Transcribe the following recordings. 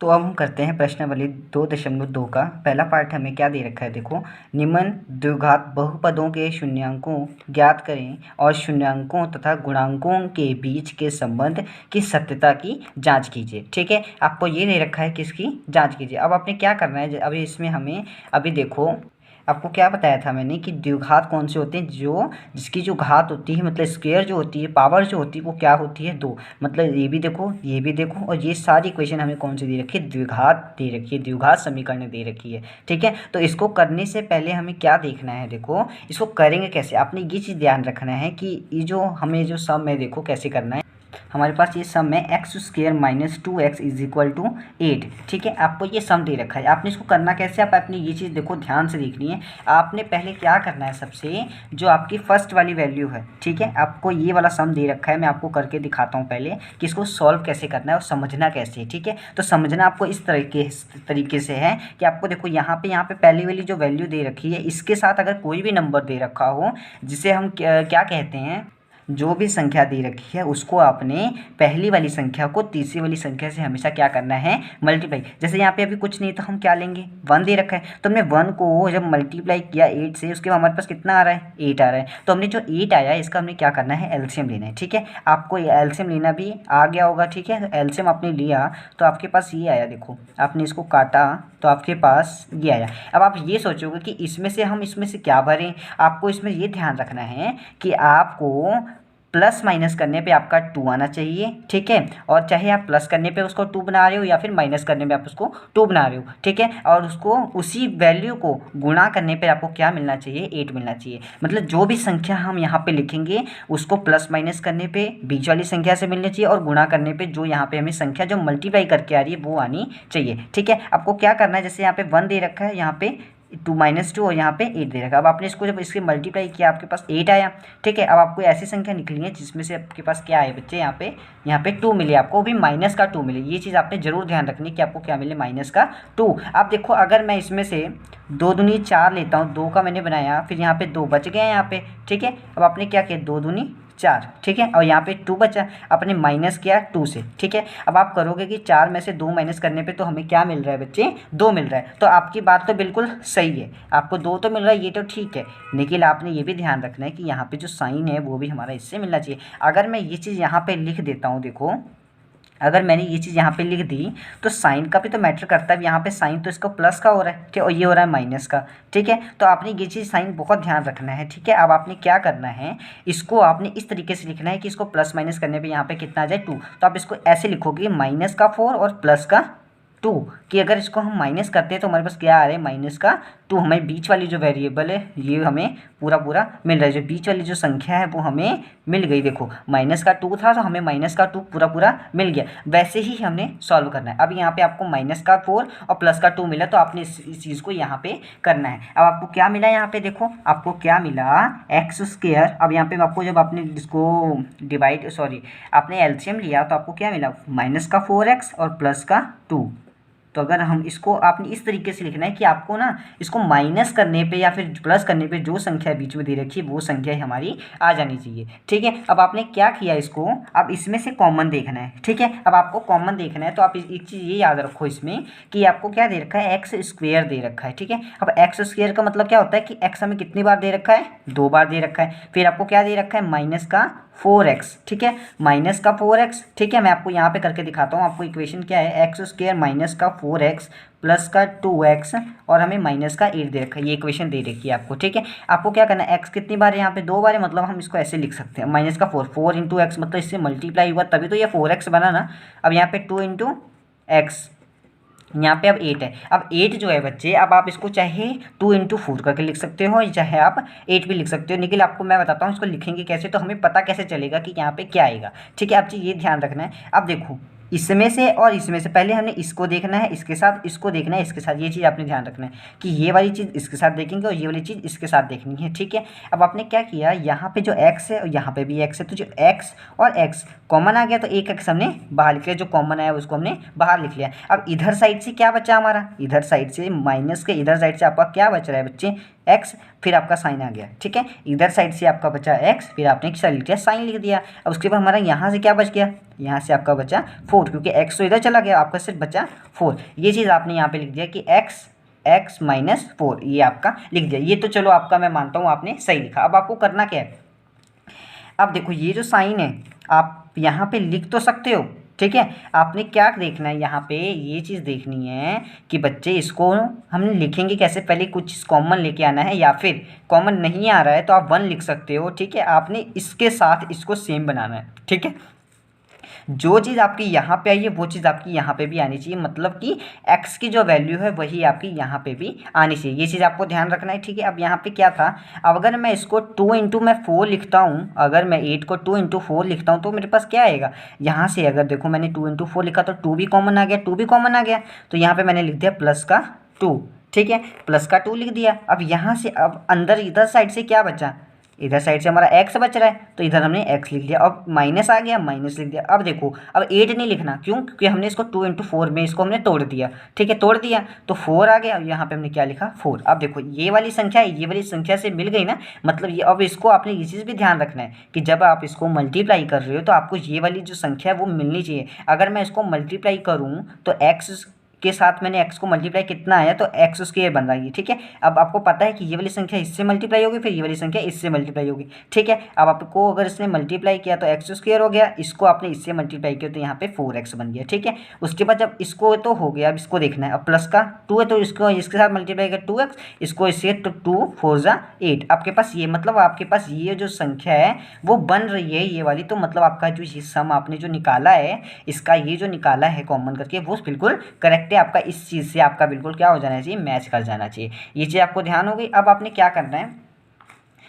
तो अब हम करते हैं प्रश्नावली 2.2 का पहला पार्ट। हमें क्या दे रखा है, देखो। निम्न द्विघात बहुपदों के शून्यांकों ज्ञात करें और शून्यांकों तथा गुणांकों के बीच के संबंध की सत्यता की जांच कीजिए। ठीक है, आपको ये दे रखा है किसकी जांच कीजिए। अब आपने क्या करना है, अभी इसमें हमें अभी देखो आपको क्या बताया था मैंने कि द्विघात कौन से होते हैं, जो जिसकी जो घात होती है मतलब स्क्वायर जो होती है, पावर जो होती है वो क्या होती है, 2। मतलब ये भी देखो ये भी देखो, और ये सारी इक्वेशन हमें कौन सी दे रखी है, द्विघात दे रखी है, द्विघात समीकरण दे रखी है। ठीक है, तो इसको करने से पहले हमें क्या देखना है, देखो इसको करेंगे कैसे। आपने ये चीज़ ध्यान रखना है कि ये जो हमें जो सम है, देखो कैसे करना है। हमारे पास ये सम है x² - 2x = 8। ठीक है, आपको ये सम दे रखा है। आपने इसको करना कैसे, आप अपनी ये चीज़ देखो ध्यान से देखनी है। आपने पहले क्या करना है, सबसे जो आपकी फर्स्ट वाली वैल्यू है, ठीक है, आपको ये वाला सम दे रखा है। मैं आपको करके दिखाता हूँ पहले कि इसको सॉल्व कैसे करना है और समझना कैसे है। ठीक है, तो समझना आपको इस तरीके से है कि आपको देखो यहाँ पे पहली वाली जो वैल्यू दे रखी है, इसके साथ अगर कोई भी नंबर दे रखा हो, जिसे हम क्या कहते हैं, जो भी संख्या दे रखी है उसको आपने पहली वाली संख्या को तीसरी वाली संख्या से हमेशा क्या करना है, मल्टीप्लाई। जैसे यहाँ पे अभी कुछ नहीं तो हम क्या लेंगे, 1 दे रखा है, तो हमने 1 को जब मल्टीप्लाई किया 8 से, उसके बाद हमारे पास कितना आ रहा है, 8 आ रहा है। तो हमने जो 8 आया है इसका हमने क्या करना है, एलसीएम लेना है। ठीक है, आपको एलसीएम लेना भी आ गया होगा। ठीक है, एलसीएम आपने लिया तो आपके पास ये आया, देखो आपने इसको काटा तो आपके पास ये आया। अब आप ये सोचोगे कि इसमें से हम इसमें से क्या भरें। आपको इसमें ये ध्यान रखना है कि आपको प्लस माइनस करने पे आपका 2 आना चाहिए। ठीक है, और चाहे आप प्लस करने पे उसको 2 बना रहे हो या फिर माइनस करने पे आप उसको 2 बना रहे हो। ठीक है, और उसको उसी वैल्यू को गुणा करने पे आपको क्या मिलना चाहिए, 8 मिलना चाहिए। मतलब जो भी संख्या हम यहाँ पे लिखेंगे उसको प्लस माइनस करने पे बीच वाली संख्या से मिलनी चाहिए, और गुणा करने पे जो यहाँ पे हमें संख्या जो मल्टीप्लाई करके आ रही है वो आनी चाहिए। ठीक है, आपको क्या करना है, जैसे यहाँ पे 1 दे रखा है, यहाँ पे 2 -2 और यहाँ पे 8 दे रखा है। अब आपने इसको जब इसके मल्टीप्लाई किया आपके पास 8 आया। ठीक है, अब आपको ऐसी संख्या निकली है जिसमें से आपके पास क्या आए बच्चे, यहाँ पे 2 मिले आपको, भी माइनस का 2 मिले। ये चीज़ आपने जरूर ध्यान रखनी कि आपको क्या मिले, माइनस का 2। अब देखो अगर मैं इसमें से 2 दूनी 4 लेता हूँ, 2 का मैंने बनाया, फिर यहाँ पे 2 बच गए यहाँ पे। ठीक है, अब आपने क्या किया, 2 दूनी 4। ठीक है, और यहाँ पे 2 बचा, अपने माइनस किया 2 से। ठीक है, अब आप करोगे कि 4 में से 2 माइनस करने पे तो हमें क्या मिल रहा है बच्चे, 2 मिल रहा है। तो आपकी बात तो बिल्कुल सही है, आपको 2 तो मिल रहा है, ये तो ठीक है। लेकिन आपने ये भी ध्यान रखना है कि यहाँ पे जो साइन है वो भी हमारा इससे मिलना चाहिए। अगर मैं ये चीज़ यहाँ पे लिख देता हूँ, देखो अगर मैंने ये चीज़ यहाँ पे लिख दी तो साइन का भी तो मैटर करता है। यहाँ पे साइन तो इसका प्लस का हो रहा है, ठीक है, और ये हो रहा है माइनस का। ठीक है, तो आपने ये चीज़ साइन बहुत ध्यान रखना है। ठीक है, अब आपने क्या करना है, इसको आपने इस तरीके से लिखना है कि इसको प्लस माइनस करने पे यहाँ पे कितना आ जाए, 2। तो आप इसको ऐसे लिखोगे, -4 और प्लस का 2, कि अगर इसको हम माइनस करते हैं तो हमारे पास क्या आ रहा है, -2। हमें बीच वाली जो वेरिएबल है ये हमें पूरा मिल रहा है, जो बीच वाली जो संख्या है वो हमें मिल गई। देखो -2 था तो हमें -2 पूरा मिल गया। वैसे ही हमने सॉल्व करना है। अब यहाँ पे आपको -4 और प्लस का 2 मिला, तो आपने इस चीज़ को यहाँ पे करना है। अब आपको क्या मिला, यहाँ पे देखो आपको क्या मिला, x²। अब यहाँ पे आपको जब आपने इसको आपने एलसीएम लिया तो आपको क्या मिला, -4x और प्लस का 2। तो अगर हम इसको आपने इस तरीके से लिखना है कि आपको ना इसको माइनस करने पे या फिर प्लस करने पे जो संख्या बीच में दे रखी है वो संख्या हमारी आ जानी चाहिए। ठीक है, अब आपने क्या किया, इसको अब इसमें से कॉमन देखना है। ठीक है, अब आपको कॉमन देखना है तो आप एक चीज़ ये याद रखो इसमें कि आपको क्या दे रखा है, x² दे रखा है। ठीक है, अब x² का मतलब क्या होता है कि x हमें कितनी बार दे रखा है, 2 बार दे रखा है। फिर आपको क्या दे रखा है, -4x। ठीक है, -4x। ठीक है, मैं आपको यहाँ पे करके दिखाता हूँ। आपको इक्वेशन क्या है, x² -4x प्लस का 2x और हमें -8 दे रखा है। ये इक्वेशन दे रखी है आपको। ठीक है, आपको क्या करना है, x कितनी बार है, यहाँ पे 2 बार है, मतलब हम इसको ऐसे लिख सकते हैं, -4 इंटू एक्स, मतलब इससे मल्टीप्लाई हुआ तभी तो ये 4x बना ना। अब यहाँ पे 2 इंटू एक्स, यहाँ पे अब 8 है। अब 8 जो है बच्चे, अब आप इसको चाहे 2 इंटू 4 करके लिख सकते हो, चाहे आप 8 भी लिख सकते हो। लेकिन आपको मैं बताता हूँ इसको लिखेंगे कैसे, तो हमें पता कैसे चलेगा कि यहाँ पे क्या आएगा। ठीक है, आप चीज़ ये ध्यान रखना है। अब देखो इसमें से और इसमें से पहले हमने इसको देखना है, इसके साथ इसको देखना है, इसके साथ, ये चीज़ आपने ध्यान रखना है कि ये वाली चीज़ इसके साथ देखेंगे और ये वाली चीज़ इसके साथ देखनी है। ठीक है, अब आपने क्या किया, यहाँ पे जो x है और यहाँ पे भी x है, तो जो x और x कॉमन आ गया तो एक x हमने बाहर लिख लिया, जो कॉमन आया उसको हमने बाहर लिख लिया। अब इधर साइड से क्या बचा हमारा, इधर साइड से माइनस के इधर साइड से आपका क्या बच रहा है बच्चे, एक्स, फिर आपका साइन आ गया, ठीक है। इधर साइड से आपका बचा एक्स, फिर आपने क्या लिख दिया, साइन लिख दिया। अब उसके बाद हमारा यहाँ से क्या बच गया, यहाँ से आपका बचा 4, क्योंकि एक्स तो इधर चला गया, आपका सिर्फ बचा 4। ये चीज़ आपने यहाँ पे लिख दिया कि एक्स माइनस 4, ये आपका लिख दिया। ये तो चलो आपका मैं मानता हूँ आपने सही लिखा। अब आपको करना क्या है, अब देखो ये जो साइन है आप यहाँ पे लिख तो सकते हो, ठीक है। आपने क्या देखना है यहाँ पे, ये चीज़ देखनी है कि बच्चे इसको हम लिखेंगे कैसे, पहले कुछ कॉमन लेके आना है, या फिर कॉमन नहीं आ रहा है तो आप 1 लिख सकते हो, ठीक है। आपने इसके साथ इसको सेम बनाना है, ठीक है। जो चीज़ आपकी यहाँ पे आई है वो चीज़ आपकी यहाँ पे भी आनी चाहिए, मतलब कि x की जो वैल्यू है वही आपकी यहाँ पे भी आनी चाहिए। ये चीज़ आपको ध्यान रखना है, ठीक है। अब यहाँ पे क्या था, अब अगर मैं इसको 2 इंटू मैं 4 लिखता हूँ, अगर मैं 8 को 2 इंटू 4 लिखता हूँ तो मेरे पास क्या आएगा, यहाँ से अगर देखो मैंने 2 इंटू 4 लिखा तो 2 भी कॉमन आ गया, 2 भी कॉमन आ गया, तो यहाँ पर मैंने लिख दिया प्लस का 2, ठीक है, प्लस का 2 लिख दिया। अब यहाँ से अब अंदर इधर साइड से क्या बचा, इधर साइड से हमारा x बच रहा है तो इधर हमने x लिख दिया। अब माइनस आ गया, माइनस लिख दिया। अब देखो अब 8 नहीं लिखना, क्यों, क्योंकि हमने इसको 2 इंटू 4 में इसको हमने तोड़ दिया, ठीक है, तोड़ दिया तो 4 आ गया। यहाँ पे हमने क्या लिखा 4। अब देखो ये वाली संख्या ये वाली संख्या से मिल गई ना, मतलब ये। अब इसको आपने ये चीज़ भी ध्यान रखना है कि जब आप इसको मल्टीप्लाई कर रहे हो तो आपको ये वाली जो संख्या है वो मिलनी चाहिए। अगर मैं इसको मल्टीप्लाई करूँ तो x के साथ मैंने x को मल्टीप्लाई कितना आया तो एक्स स्क्वायर बन रहा है, ठीक है। अब आपको पता है कि ये वाली संख्या इससे मल्टीप्लाई होगी, फिर ये वाली संख्या इससे मल्टीप्लाई होगी, ठीक है। अब आपको अगर इसने मल्टीप्लाई किया तो एक्स स्क्वायर हो गया, इसको आपने इससे मल्टीप्लाई किया तो यहाँ पे 4x बन गया, ठीक है। उसके बाद जब इसको तो हो गया, अब इसको देखना है, अब प्लस का 2 है तो इसको इसके साथ मल्टीप्लाई कर 2x, इसको इससे तो 2 4 जा 8। आपके पास ये मतलब आपके पास ये जो संख्या है वो बन रही है ये वाली, तो मतलब आपका जो ये सम आपने जो निकाला है, इसका ये जो निकाला है कॉमन करके वो बिल्कुल करेक्ट है। आपका इस चीज़ से आपका बिल्कुल क्या हो जाना चाहिए, मैच कर जाना चाहिए। ये चीज़ आपको ध्यान हो गई। अब आपने क्या करना है,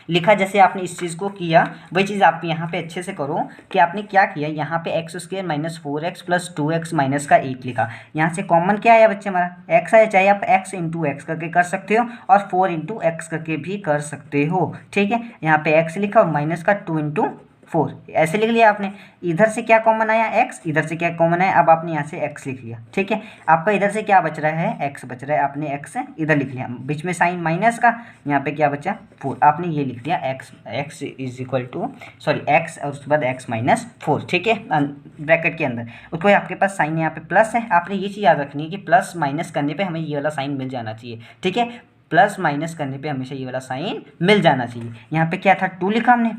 लिखा जैसे आपने इस चीज़ को किया वही चीज़ आप यहाँ पे अच्छे से करो कि आपने क्या किया, यहाँ पे x square minus 4x plus 2x minus का 8 लिखा। यहाँ से कॉमन क्या आया बच्चे, हमारा x आया, चाहे आप x इंटू एक्स करके कर सकते हो और 4 इंटू एक्स करके भी कर सकते हो, ठीक है। यहाँ पे x लिखा और माइनस का 2 इंटू 4 ऐसे लिख लिया आपने। इधर से क्या कॉमन आया x, इधर से क्या कॉमन आया, अब आपने यहाँ से x लिख लिया, ठीक है। आपका इधर से क्या बच रहा है, x बच रहा है, आपने x इधर लिख लिया, बीच में साइन माइनस का, यहाँ पे क्या बचा 4, आपने ये लिख दिया x is equal to sorry x और उसके बाद x माइनस 4, ठीक है, ब्रैकेट के अंदर। उसके बाद आपके पास साइन यहाँ पे प्लस है, आपने ये चीज़ याद रखनी है कि प्लस माइनस करने पर हमें ये वाला साइन मिल जाना चाहिए, ठीक है। प्लस माइनस करने पे हमेशा ये वाला साइन मिल जाना चाहिए। यहाँ पे क्या था 2 लिखा हमने,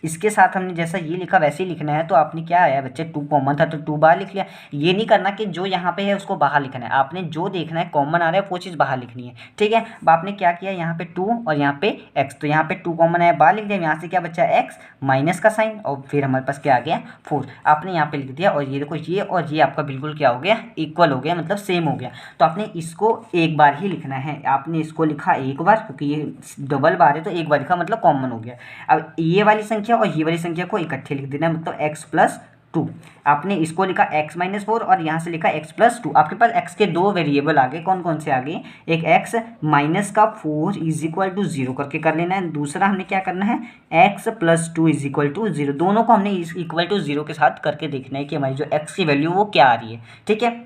इसके साथ हमने जैसा ये लिखा वैसे ही लिखना है, तो आपने क्या आया बच्चे 2 कॉमन था तो 2 बाहर लिख लिया। ये नहीं करना कि जो यहाँ पे है उसको बाहर लिखना है, आपने जो देखना है कॉमन आ रहा है वो चीज़ बाहर लिखनी है, ठीक है। अब आपने क्या किया, यहाँ पे 2 और यहाँ पे x, तो यहाँ पे 2 कॉमन आया बाहर लिख दिया, यहाँ से क्या बचा x माइनस का साइन और फिर हमारे पास क्या आ गया 4, आपने यहाँ पे लिख दिया। और ये देखो ये और ये आपका बिल्कुल क्या हो गया, इक्वल हो गया, मतलब सेम हो गया। तो आपने इसको एक बार ही लिखना है, आपने इसको लिखा एक बार क्योंकि ये डबल बार है तो एक बार लिखा मतलब कॉमन हो गया। अब ये वाली संख्या और ये वाली संख्या को इकट्ठे लिख देना है, मतलब x प्लस 2, आपने इसको लिखा x माइनस 4 और यहाँ से लिखा x प्लस 2। आपके पास x के 2 वेरिएबल आ गए, कौन कौन से आ गए, एक x माइनस का 4 इज इक्वल टू 0 करके कर लेना है, दूसरा हमने क्या करना है x plus 2 is equal to 0, दोनों को हमने इक्वल टू 0 के साथ करके देखना है कि हमारी जो x की वैल्यू वो क्या आ रही है, ठीक है।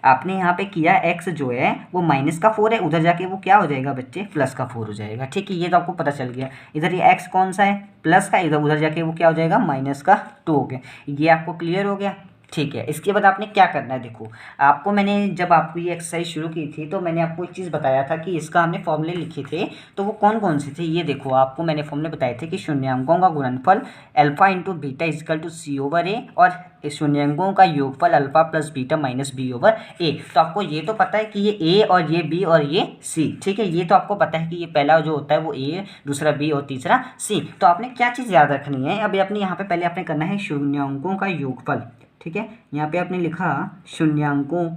आपने यहाँ पे किया x जो है वो माइनस का 4 है, उधर जाके वो क्या हो जाएगा बच्चे प्लस का 4 हो जाएगा, ठीक है। ये तो आपको पता चल गया, इधर ये x कौन सा है प्लस का, इधर उधर जाके वो क्या हो जाएगा माइनस का 2 हो गया। ये आपको क्लियर हो गया, ठीक है। इसके बाद आपने क्या करना है, देखो आपको मैंने जब आपको ये एक्सरसाइज शुरू की थी तो मैंने आपको एक चीज़ बताया था कि इसका हमने फॉर्मूले लिखे थे, तो वो कौन कौन से थे, ये देखो आपको मैंने फॉर्मूले बताए थे कि शून्यांकों का गुणनफल alpha into beta is equal to C over A और शून्यांकों का योगफल alpha plus beta minus B over A. तो आपको ये तो पता है कि ये ए और ये बी और ये सी, ठीक है। ये तो आपको पता है कि ये पहला जो होता है वो ए, दूसरा बी और तीसरा सी। तो आपने क्या चीज़ याद रखनी है, अभी आपने यहाँ पे पहले आपने करना है शून्यांकों का योगफल, ठीक है। यहाँ पे आपने लिखा शून्यांकों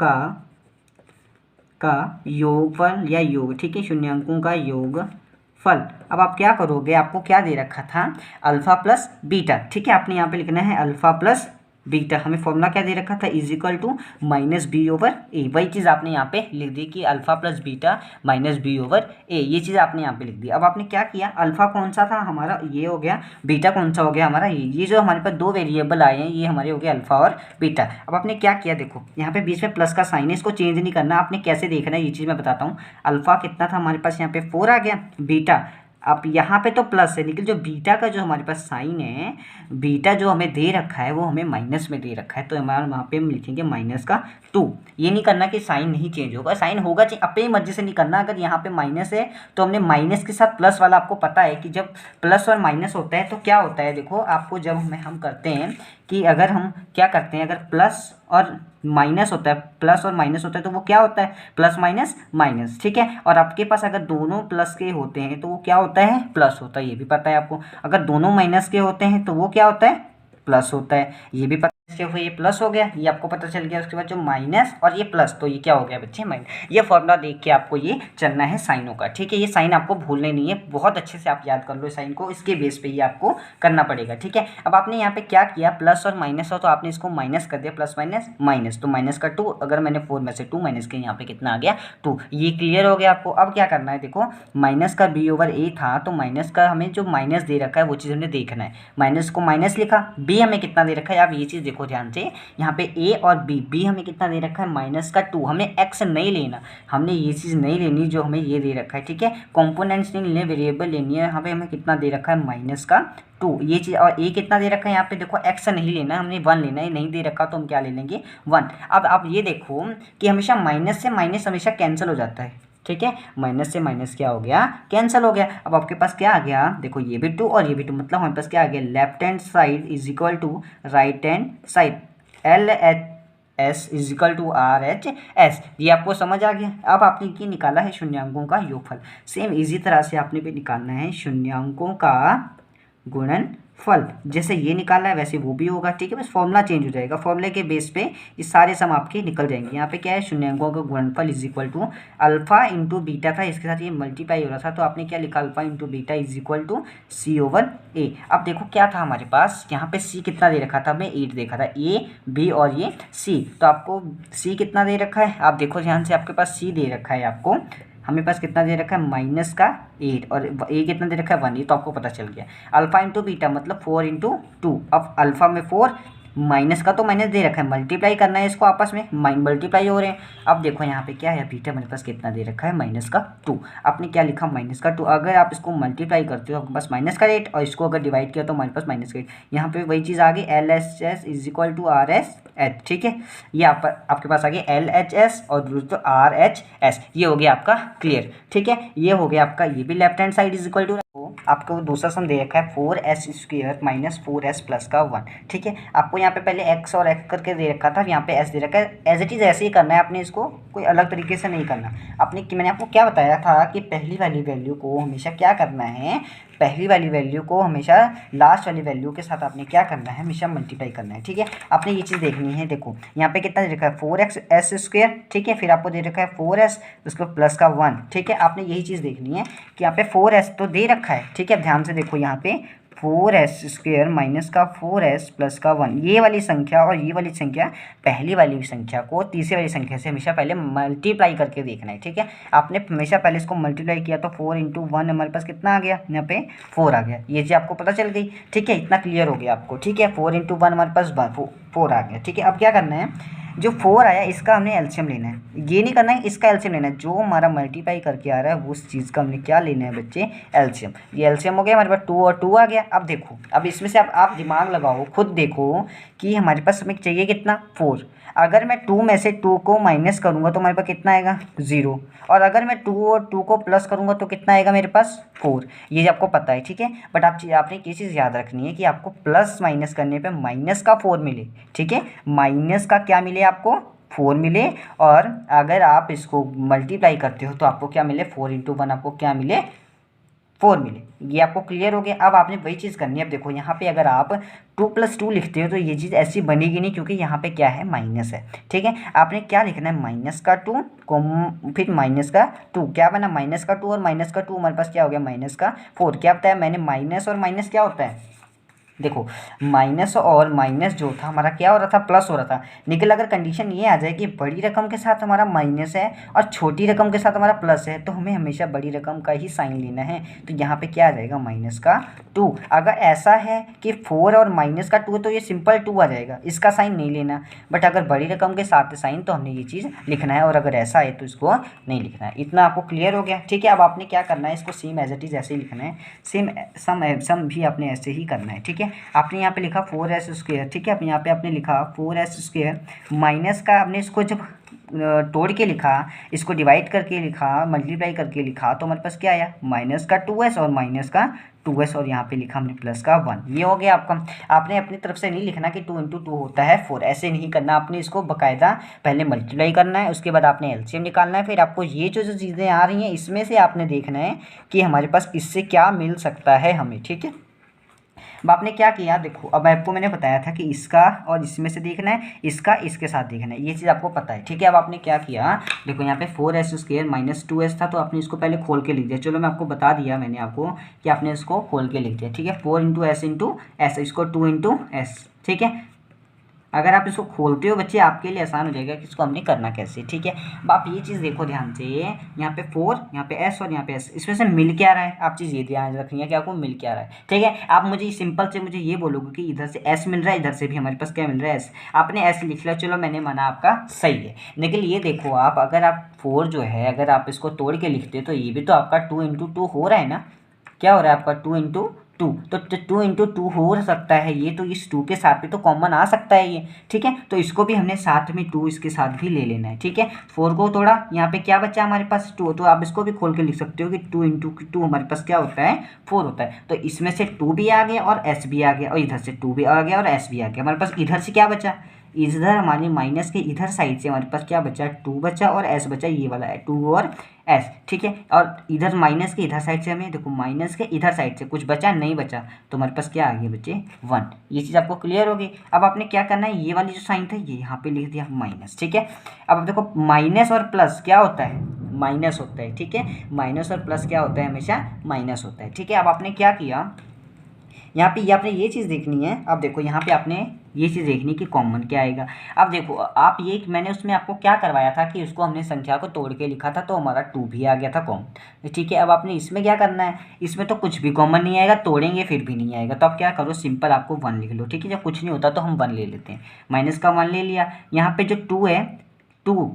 का योगफल या योग, ठीक है, शून्यांकों का योगफल। अब आप क्या करोगे, आपको क्या दे रखा था अल्फा प्लस बीटा, ठीक है। आपने यहाँ पे लिखना है अल्फा प्लस बीटा, हमें फॉर्मूला क्या दे रखा था, is equal to minus B over A. वही चीज़ आपने यहाँ पे लिख दी कि alpha plus beta minus B over A, ये चीज़ आपने यहाँ पे लिख दी। अब आपने क्या किया, अल्फा कौन सा था हमारा, ये हो गया, बीटा कौन सा हो गया हमारा ये जो हमारे पास दो वेरिएबल आए हैं ये हमारे हो गए अल्फा और बीटा। अब आपने क्या किया, देखो यहाँ पे बीच में प्लस का साइन है, इसको चेंज नहीं करना, आपने कैसे देखना है ये चीज़ मैं बताता हूँ। अल्फा कितना था हमारे पास, यहाँ पे 4 आ गया, बीटा अब यहाँ पे तो प्लस है, लेकिन जो बीटा का जो हमारे पास साइन है, बीटा जो हमें दे रखा है वो हमें माइनस में दे रखा है, तो हमारा वहाँ पे हम लिखेंगे माइनस का 2। ये नहीं करना कि साइन नहीं चेंज होगा, साइन होगा चाहिए, अपनी मर्जी से नहीं करना। अगर यहाँ पे माइनस है तो हमने माइनस के साथ प्लस वाला, आपको पता है कि जब प्लस और माइनस होता है तो क्या होता है, देखो आपको जब हम करते हैं कि अगर हम क्या करते हैं, अगर प्लस और माइनस होता है, प्लस और माइनस होता है तो वो क्या होता है, प्लस माइनस माइनस, ठीक है। और आपके पास अगर दोनों प्लस के होते हैं तो वो क्या होता है, प्लस होता है, ये भी पता है आपको। अगर दोनों माइनस के होते हैं तो वो क्या होता है, प्लस होता है, ये भी पता है। इसके ऊपर ये प्लस हो गया, ये आपको पता चल गया। उसके बाद जो माइनस और ये प्लस, तो ये क्या हो गया बच्चे, माइनस। ये फॉर्मूला देख के आपको ये चलना है साइनों का, ठीक है। ये साइन आपको भूलने नहीं है, बहुत अच्छे से आप याद कर लो साइन को, इसके बेस पे ये आपको करना पड़ेगा, ठीक है। अब आपने यहाँ पे क्या किया, प्लस और माइनस हो तो आपने इसको माइनस कर दिया, प्लस माइनस माइनस, तो माइनस का 2, अगर मैंने 4 में से 2 माइनस के यहाँ पे कितना आ गया 2, ये क्लियर हो गया आपको। अब क्या करना है, देखो माइनस का बी ओवर ए था, तो माइनस का हमें जो माइनस दे रखा है वो चीज़ हमने देखना है, माइनस को माइनस लिखा, बी हमें कितना दे रखा है, आप ये चीज़ देखो ध्यान से, यहाँ पे ए और बी हमें कितना दे रखा है, माइनस का 2। हमें एक्स नहीं लेना, हमने ये चीज़ नहीं लेनी जो हमें ये दे रखा है, ठीक है। कॉम्पोनेंट्स नहीं लेने, वेरिएबल लेनी है। यहाँ पे हमें कितना दे रखा है, माइनस का 2, ये चीज़। और ए कितना दे रखा है, यहाँ पे देखो एक्स नहीं लेना, हमने 1 लेना है, नहीं दे रखा तो हम क्या ले लेंगे 1। अब आप ये देखो कि हमेशा माइनस से माइनस हमेशा कैंसिल हो जाता है, ठीक है, माइनस से माइनस क्या हो गया, कैंसिल हो गया। अब आपके पास क्या आ गया, देखो ये भी 2 और ये भी 2, मतलब हमारे पास क्या आ गया, left hand side is equal to right hand side, L H S is equal to R H S. ये आपको समझ आ गया। अब आपने ये निकाला है शून्यांकों का योगफल, सेम इजी तरह से आपने भी निकालना है शून्यांकों का गुणनफल। जैसे ये निकाला है वैसे वो भी होगा, ठीक है, बस फॉर्मूला चेंज हो जाएगा, फॉर्मूले के बेस पे ये सारे सम आपके निकल जाएंगे। यहाँ पे क्या है, शून्यांकों का गुणनफल is equal to alpha into beta था, इसके साथ ये मल्टीप्लाई हो रहा था, तो आपने क्या लिखा, alpha into beta is equal to C over A. अब देखो क्या था हमारे पास, यहाँ पे सी कितना दे रखा था, हमें 8 देखा था, ए बी और ये सी, तो आपको सी कितना दे रखा है, आप देखो ध्यान से, आपके पास सी दे रखा है आपको, हमें पास कितना दे रखा है, माइनस का 8 और ए कितना दे रखा है 1, ये तो आपको पता चल गया। अल्फा इंटू बीटा मतलब 4 इंटू 2, अब अल्फा में 4, माइनस का तो माइनस दे रखा है, मल्टीप्लाई करना है इसको आपस में, मल्टीप्लाई हो रहे हैं। अब देखो यहाँ पे क्या है, बीटा मेरे पास कितना दे रखा है, माइनस का 2, आपने क्या लिखा, माइनस का 2। अगर आप इसको मल्टीप्लाई करते हो आपके पास माइनस का 8 और इसको अगर डिवाइड किया तो हमारे पास माइनस का 8, यहाँ पे वही चीज़ आ गई, L H S is equal to R S H, ठीक है। ये आपके पास आ गया एल एच एस और दूसरा आर एच एस, ये हो गया आपका क्लियर, ठीक है। ये हो गया आपका, ये भी left hand side is equal to, आपको दूसरा सम दे रखा है 4s square minus 4s plus का 1, ठीक है। आपको यहाँ पे पहले x और x करके दे रखा था, यहाँ पे s दे रखा है, एज इट इज़ ऐसे ही करना है आपने, इसको कोई अलग तरीके से नहीं करना। मैंने आपको क्या बताया था कि पहली वाली वैल्यू को हमेशा क्या करना है, पहली वाली वैल्यू को हमेशा लास्ट वाली वैल्यू के साथ आपने क्या करना है, हमेशा मल्टीप्लाई करना है, ठीक है। आपने ये चीज़ देखनी है, देखो यहाँ पे कितना दे रखा है 4x स्क्वायर, ठीक है, फिर आपको दे रखा है 4s उसको प्लस का 1, ठीक है। आपने यही चीज़ देखनी है कि यहाँ पे 4s तो दे रखा है, ठीक है, ध्यान से देखो यहाँ पे 4s स्क्वायर माइनस का 4s प्लस का 1, ये वाली संख्या और ये वाली संख्या, पहली वाली संख्या को तीसरी वाली संख्या से हमेशा पहले मल्टीप्लाई करके देखना है, ठीक है। आपने हमेशा पहले इसको मल्टीप्लाई किया तो 4 इंटू 1 हमारे पास कितना आ गया, यहाँ पे 4 आ गया, ये चीज़ आपको पता चल गई, ठीक है, इतना क्लियर हो गया आपको, ठीक है। 4 इंटू 1 हमारे पास 4 आ गया, ठीक है। अब क्या करना है, जो 4 आया इसका हमने एलसीएम लेना है, ये नहीं करना है इसका एलसीएम लेना है, जो हमारा मल्टीप्लाई करके आ रहा है उस चीज़ का हमने क्या लेना है बच्चे, एलसीएम। ये एलसीएम हो गया हमारे पास, 2 और 2 आ गया। अब देखो, अब इसमें से आप दिमाग लगाओ, खुद देखो कि हमारे पास हमें चाहिए कितना 4, अगर मैं 2 में से 2 को माइनस करूँगा तो हमारे पास कितना आएगा 0, और अगर मैं 2 और 2 को प्लस करूँगा तो कितना आएगा मेरे पास 4, ये आपको पता है, ठीक है। बट आपने ये चीज़ याद रखनी है कि आपको प्लस माइनस करने पे माइनस का 4 मिले, ठीक है, माइनस का क्या मिले आपको 4 मिले, और अगर आप इसको मल्टीप्लाई करते हो तो आपको क्या मिले 4 इंटू 1 आपको क्या मिले 4 मिले, ये आपको क्लियर हो गया। अब आपने वही चीज़ करनी है, अब देखो यहाँ पे अगर आप 2 + 2 लिखते हो तो ये चीज़ ऐसी बनेगी नहीं, क्योंकि यहाँ पे क्या है माइनस है, ठीक है। आपने क्या लिखना है, माइनस का 2 फिर माइनस का 2, क्या बना माइनस का 2 और माइनस का 2 हमारे पास क्या हो गया माइनस का 4। क्या बताया मैंने, माइनस और माइनस क्या होता है, देखो माइनस और माइनस जो था हमारा क्या हो रहा था, प्लस हो रहा था। लेकिन अगर कंडीशन ये आ जाए कि बड़ी रकम के साथ हमारा माइनस है और छोटी रकम के साथ हमारा प्लस है, तो हमें हमेशा बड़ी रकम का ही साइन लेना है। तो यहाँ पे क्या आ जाएगा, माइनस का 2। अगर ऐसा है कि 4 और माइनस का 2 तो ये सिंपल 2 आ जाएगा, इसका साइन नहीं लेना। बट अगर बड़ी रकम के साथ साइन तो हमने ये चीज़ लिखना है, और अगर ऐसा है तो इसको नहीं लिखना है। इतना आपको क्लियर हो गया, ठीक है। अब आपने क्या करना है, इसको सेम एज इट इज़ ऐसे ही लिखना है। सेम सम भी आपने ऐसे ही करना है, ठीक है। आपने यहाँ पे लिखा 4s², ठीक है। अब यहाँ पे आपने लिखा 4s² माइनस का, आपने इसको जब तोड़ के लिखा, इसको डिवाइड करके लिखा, मल्टीप्लाई करके लिखा, तो हमारे पास क्या आया, माइनस का 2s और माइनस का 2s, और यहाँ पे लिखा हमने प्लस का 1। ये हो गया आपका। आपने अपनी तरफ से नहीं लिखना कि 2 × 2 होता है 4, ऐसे नहीं करना। आपने इसको बाकायदा पहले मल्टीप्लाई करना है, उसके बाद आपने एलसीएम निकालना है। फिर आपको ये जो चीज़ें आ रही हैं इसमें से आपने देखना है कि हमारे पास इससे क्या मिल सकता है हमें, ठीक है। अब आपने क्या किया, देखो अब आपको मैंने बताया था कि इसका और इसमें से देखना है, इसका इसके साथ देखना है, ये चीज़ आपको पता है, ठीक है। अब आपने क्या किया, देखो यहाँ पे 4s² - 2s था, तो आपने इसको पहले खोल के लिख दिया। चलो मैं आपको बता दिया मैंने आपको कि आपने इसको खोल के लिख दिया, ठीक है। 4 × s, इसको 2 × s, ठीक है। अगर आप इसको खोलते हो बच्चे, आपके लिए आसान हो जाएगा कि इसको हमने करना कैसे, ठीक है। अब आप ये चीज़ देखो ध्यान से, यहाँ पे 4, यहाँ पे s और यहाँ पे s, इसमें से मिल क्या रहा है, आप चीज़ ये ध्यान रखनी है कि आपको मिल क्या रहा है, ठीक है। आप मुझे सिंपल से मुझे ये बोलोगे कि इधर से s मिल रहा है, इधर से भी हमारे पास क्या मिल रहा है, s। आपने s लिख लिया, चलो मैंने माना आपका सही है। लेकिन ये देखो आप, अगर आप 4 जो है अगर आप इसको तोड़ के लिखते तो ये भी तो आपका 2 × 2 हो रहा है ना। क्या हो रहा है आपका 2 × 2, तो 2 × 2 हो सकता है ये, तो इस 2 के साथ भी तो कॉमन आ सकता है ये, ठीक है। तो इसको भी हमने साथ में 2 इसके साथ भी ले लेना है, ठीक है। 4 को तोड़ा, यहाँ पे क्या बचा हमारे पास 2, तो आप इसको भी खोल के लिख सकते हो कि 2 × 2 हमारे पास क्या होता है, 4 होता है। तो इसमें से 2 भी आ गया और s भी आ गया, और इधर से 2 भी आ गया और s भी आ गया। हमारे पास इधर से क्या बचा, इधर हमारे माइनस के इधर साइड से हमारे पास क्या बचा, 2 बचा और s बचा, ये वाला है 2 और s, ठीक है। और इधर माइनस के इधर साइड से हमें देखो, माइनस के इधर साइड से कुछ बचा नहीं बचा, तो हमारे पास क्या आ गया बच्चे, 1। ये चीज़ आपको क्लियर होगी। अब आपने क्या करना है, ये वाली जो साइन था ये यहाँ पे लिख दिया माइनस, ठीक है। अब देखो माइनस और प्लस क्या होता है, माइनस होता है, ठीक है। माइनस और प्लस क्या होता है, हमेशा माइनस होता है, ठीक है। अब आपने क्या किया, यहाँ पे आपने ये चीज़ देखनी है। अब देखो यहाँ पे आपने ये चीज़ देखनी कि कॉमन क्या आएगा। अब देखो आप ये, मैंने उसमें आपको क्या करवाया था कि उसको हमने संख्या को तोड़ के लिखा था, तो हमारा 2 भी आ गया था कॉमन, ठीक है। अब आपने इसमें क्या करना है, इसमें तो कुछ भी कॉमन नहीं आएगा, तोड़ेंगे फिर भी नहीं आएगा। तो आप क्या करो, सिंपल आपको 1 लिख लो, ठीक है। जब कुछ नहीं होता तो हम 1 ले लेते हैं, माइनस का 1 ले लिया। यहाँ पर जो 2 है, 2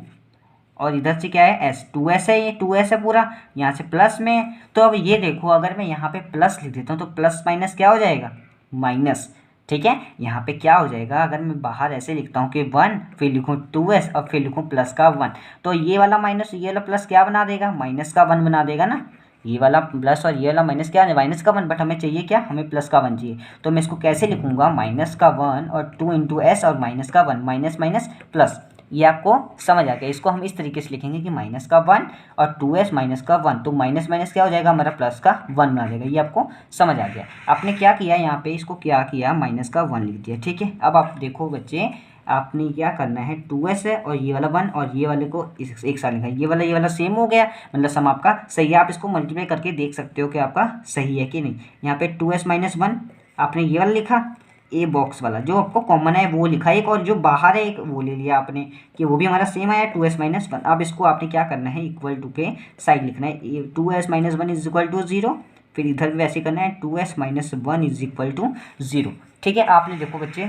और इधर से क्या है, s, 2s है, ये 2s है पूरा, यहाँ से प्लस में है। तो अब ये देखो, अगर मैं यहाँ पे प्लस लिख देता हूँ तो प्लस माइनस क्या हो जाएगा, माइनस, ठीक है। यहाँ पे क्या हो जाएगा, अगर मैं बाहर ऐसे लिखता हूँ कि 1, फिर लिखूँ 2s और फिर लिखूँ प्लस का 1, तो ये वाला माइनस ये वाला प्लस क्या बना देगा, माइनस का 1 बना देगा ना। ये वाला प्लस और ये वाला माइनस क्या है, माइनस का 1, बट हमें चाहिए क्या, हमें प्लस का 1 चाहिए। तो मैं इसको कैसे लिखूँगा, माइनस का 1 और 2 × s और माइनस का 1, माइनस माइनस प्लस। ये आपको समझ आ गया। इसको हम इस तरीके से लिखेंगे कि माइनस का 1 और 2s माइनस का 1, तो माइनस माइनस क्या हो जाएगा, हमारा प्लस का 1 बना देगा। ये आपको समझ आ गया। आपने क्या किया, यहाँ पे इसको क्या किया, माइनस का 1 लिख दिया, ठीक है। अब आप देखो बच्चे, आपने क्या करना है, 2s है और ये वाला 1 और ये वाले को एक साथ लिखा है, ये वाला सेम हो गया, मतलब सम आपका सही है। आप इसको मल्टीप्लाई करके देख सकते हो कि आपका सही है कि नहीं। यहाँ पे 2s - 1 आपने ये वाला लिखा, ए बॉक्स वाला जो आपको कॉमन है वो लिखा एक, और जो बाहर है एक वो ले लिया आपने कि वो भी हमारा सेम आया, 2s - 1। अब इसको आपने क्या करना है, इक्वल टू के साइड लिखना है, 2s - 1 इज इक्वल टू 0। फिर इधर भी वैसे करना है, 2s - 1 इज इक्वल टू 0, ठीक है। आपने देखो बच्चे,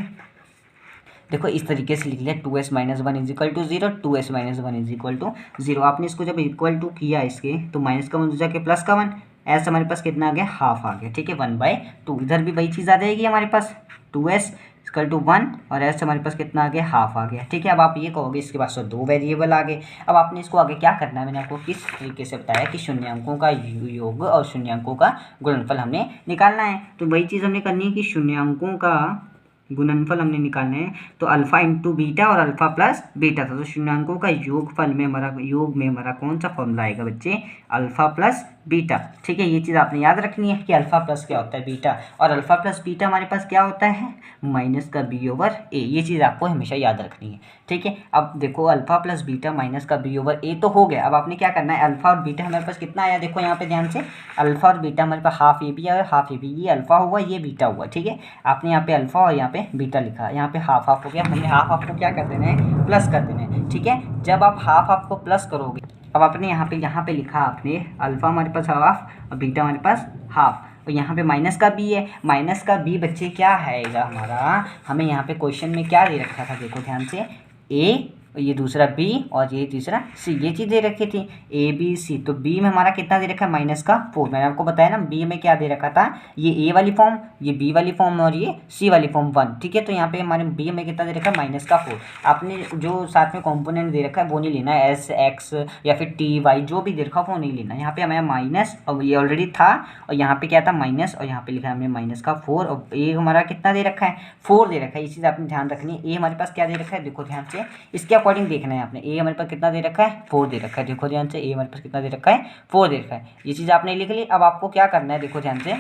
देखो इस तरीके से लिख लिया, 2s - 1 is equal to 0, 2s - 1 is equal to 0। आपने इसको जब इक्वल टू किया इसके, तो माइनस का 1 जाके प्लस का 1, ऐसा हमारे पास कितना आ गया, हाफ आ गया, ठीक है, 1/2। इधर भी वही चीज़ आ जाएगी हमारे पास, 2s = 1 और ऐसे हमारे पास कितना आ गया, हाफ आ गया, ठीक है। अब आप ये कहोगे इसके पास तो 2 वेरिएबल आ गए। अब आपने इसको आगे क्या करना है, मैंने आपको किस तरीके से बताया कि शून्यांकों का योग और शून्यांकों का गुणनफल हमने निकालना है। तो वही चीज़ हमने करनी है कि शून्यांकों का गुणनफल हमने निकालना है। तो अल्फा × बीटा और अल्फा प्लस बीटा था, तो शून्यांकों का योग में हमारा कौन सा फॉर्मूला आएगा बच्चे, अल्फा प्लस बीटा। ठीक है, ये चीज़ आपने याद रखनी है कि अल्फ़ा प्लस क्या होता है बीटा, और अल्फ़ा प्लस बीटा हमारे पास क्या होता है माइनस का बी ओवर ए। ये चीज़ आपको हमेशा याद रखनी है। ठीक है, अब देखो अल्फ़ा प्लस बीटा माइनस का बी ओवर ए तो हो गया। अब आपने क्या करना है, अल्फ़ा और बीटा हमारे पास कितना आया, देखो यहाँ पे ध्यान से, अल्फ़ा और बीटा हमारे पास हाफ ए बी और हाफ ए बी, ये अल्फ़ा हुआ ये बीटा हुआ। ठीक है, आपने यहाँ पे अल्फ़ा और यहाँ पे बीटा लिखा, यहाँ पे हाफ हाफ हो गया, हमने हाफ हाफ को क्या कर देना है प्लस कर देना है। ठीक है, जब आप हाफ हाफ को प्लस करोगे, अब आपने यहाँ पे लिखा आपने अल्फ़ा हमारे पास हाफ और बीटा हमारे पास हाफ, और यहाँ पे माइनस का बी है। माइनस का बी बच्चे क्या आएगा हमारा, हमें यहाँ पे क्वेश्चन में क्या दे रखा था, देखो ध्यान से, ए, ये दूसरा बी और ये तीसरा सी, ये चीज़ दे रखी थी ए बी सी। तो बी में हमारा कितना दे रखा है माइनस का 4। मैंने आपको बताया ना बी में क्या दे रखा था, ये ए वाली फॉर्म, ये बी वाली फॉर्म और ये सी वाली फॉर्म 1। ठीक है, तो यहाँ पे हमारे बी में कितना दे रखा है माइनस का 4। आपने जो साथ में कॉम्पोनेंट दे रखा है वो नहीं लेना है, एस एक्स या फिर टी वाई जो भी दे रखा वो नहीं लेना। यहाँ पे हमें माइनस, और ये ऑलरेडी था, और यहाँ पे क्या था माइनस, और यहाँ पे लिखा है हमने माइनस का 4, और ए हमारा कितना दे रखा है 4 दे रखा है। ये चीज़ आपने ध्यान रखनी है। ए हमारे पास क्या दे रखा है, देखो ध्यान से, इसके अकॉर्डिंग देखना है आपने। ए हमारे पास कितना दे रखा है 4 दे रखा है, देखो ध्यान से, ए हमारे पास कितना दे रखा है 4 दे रखा है। ये चीज़ आपने लिख ली। अब आपको क्या करना है, देखो ध्यान से,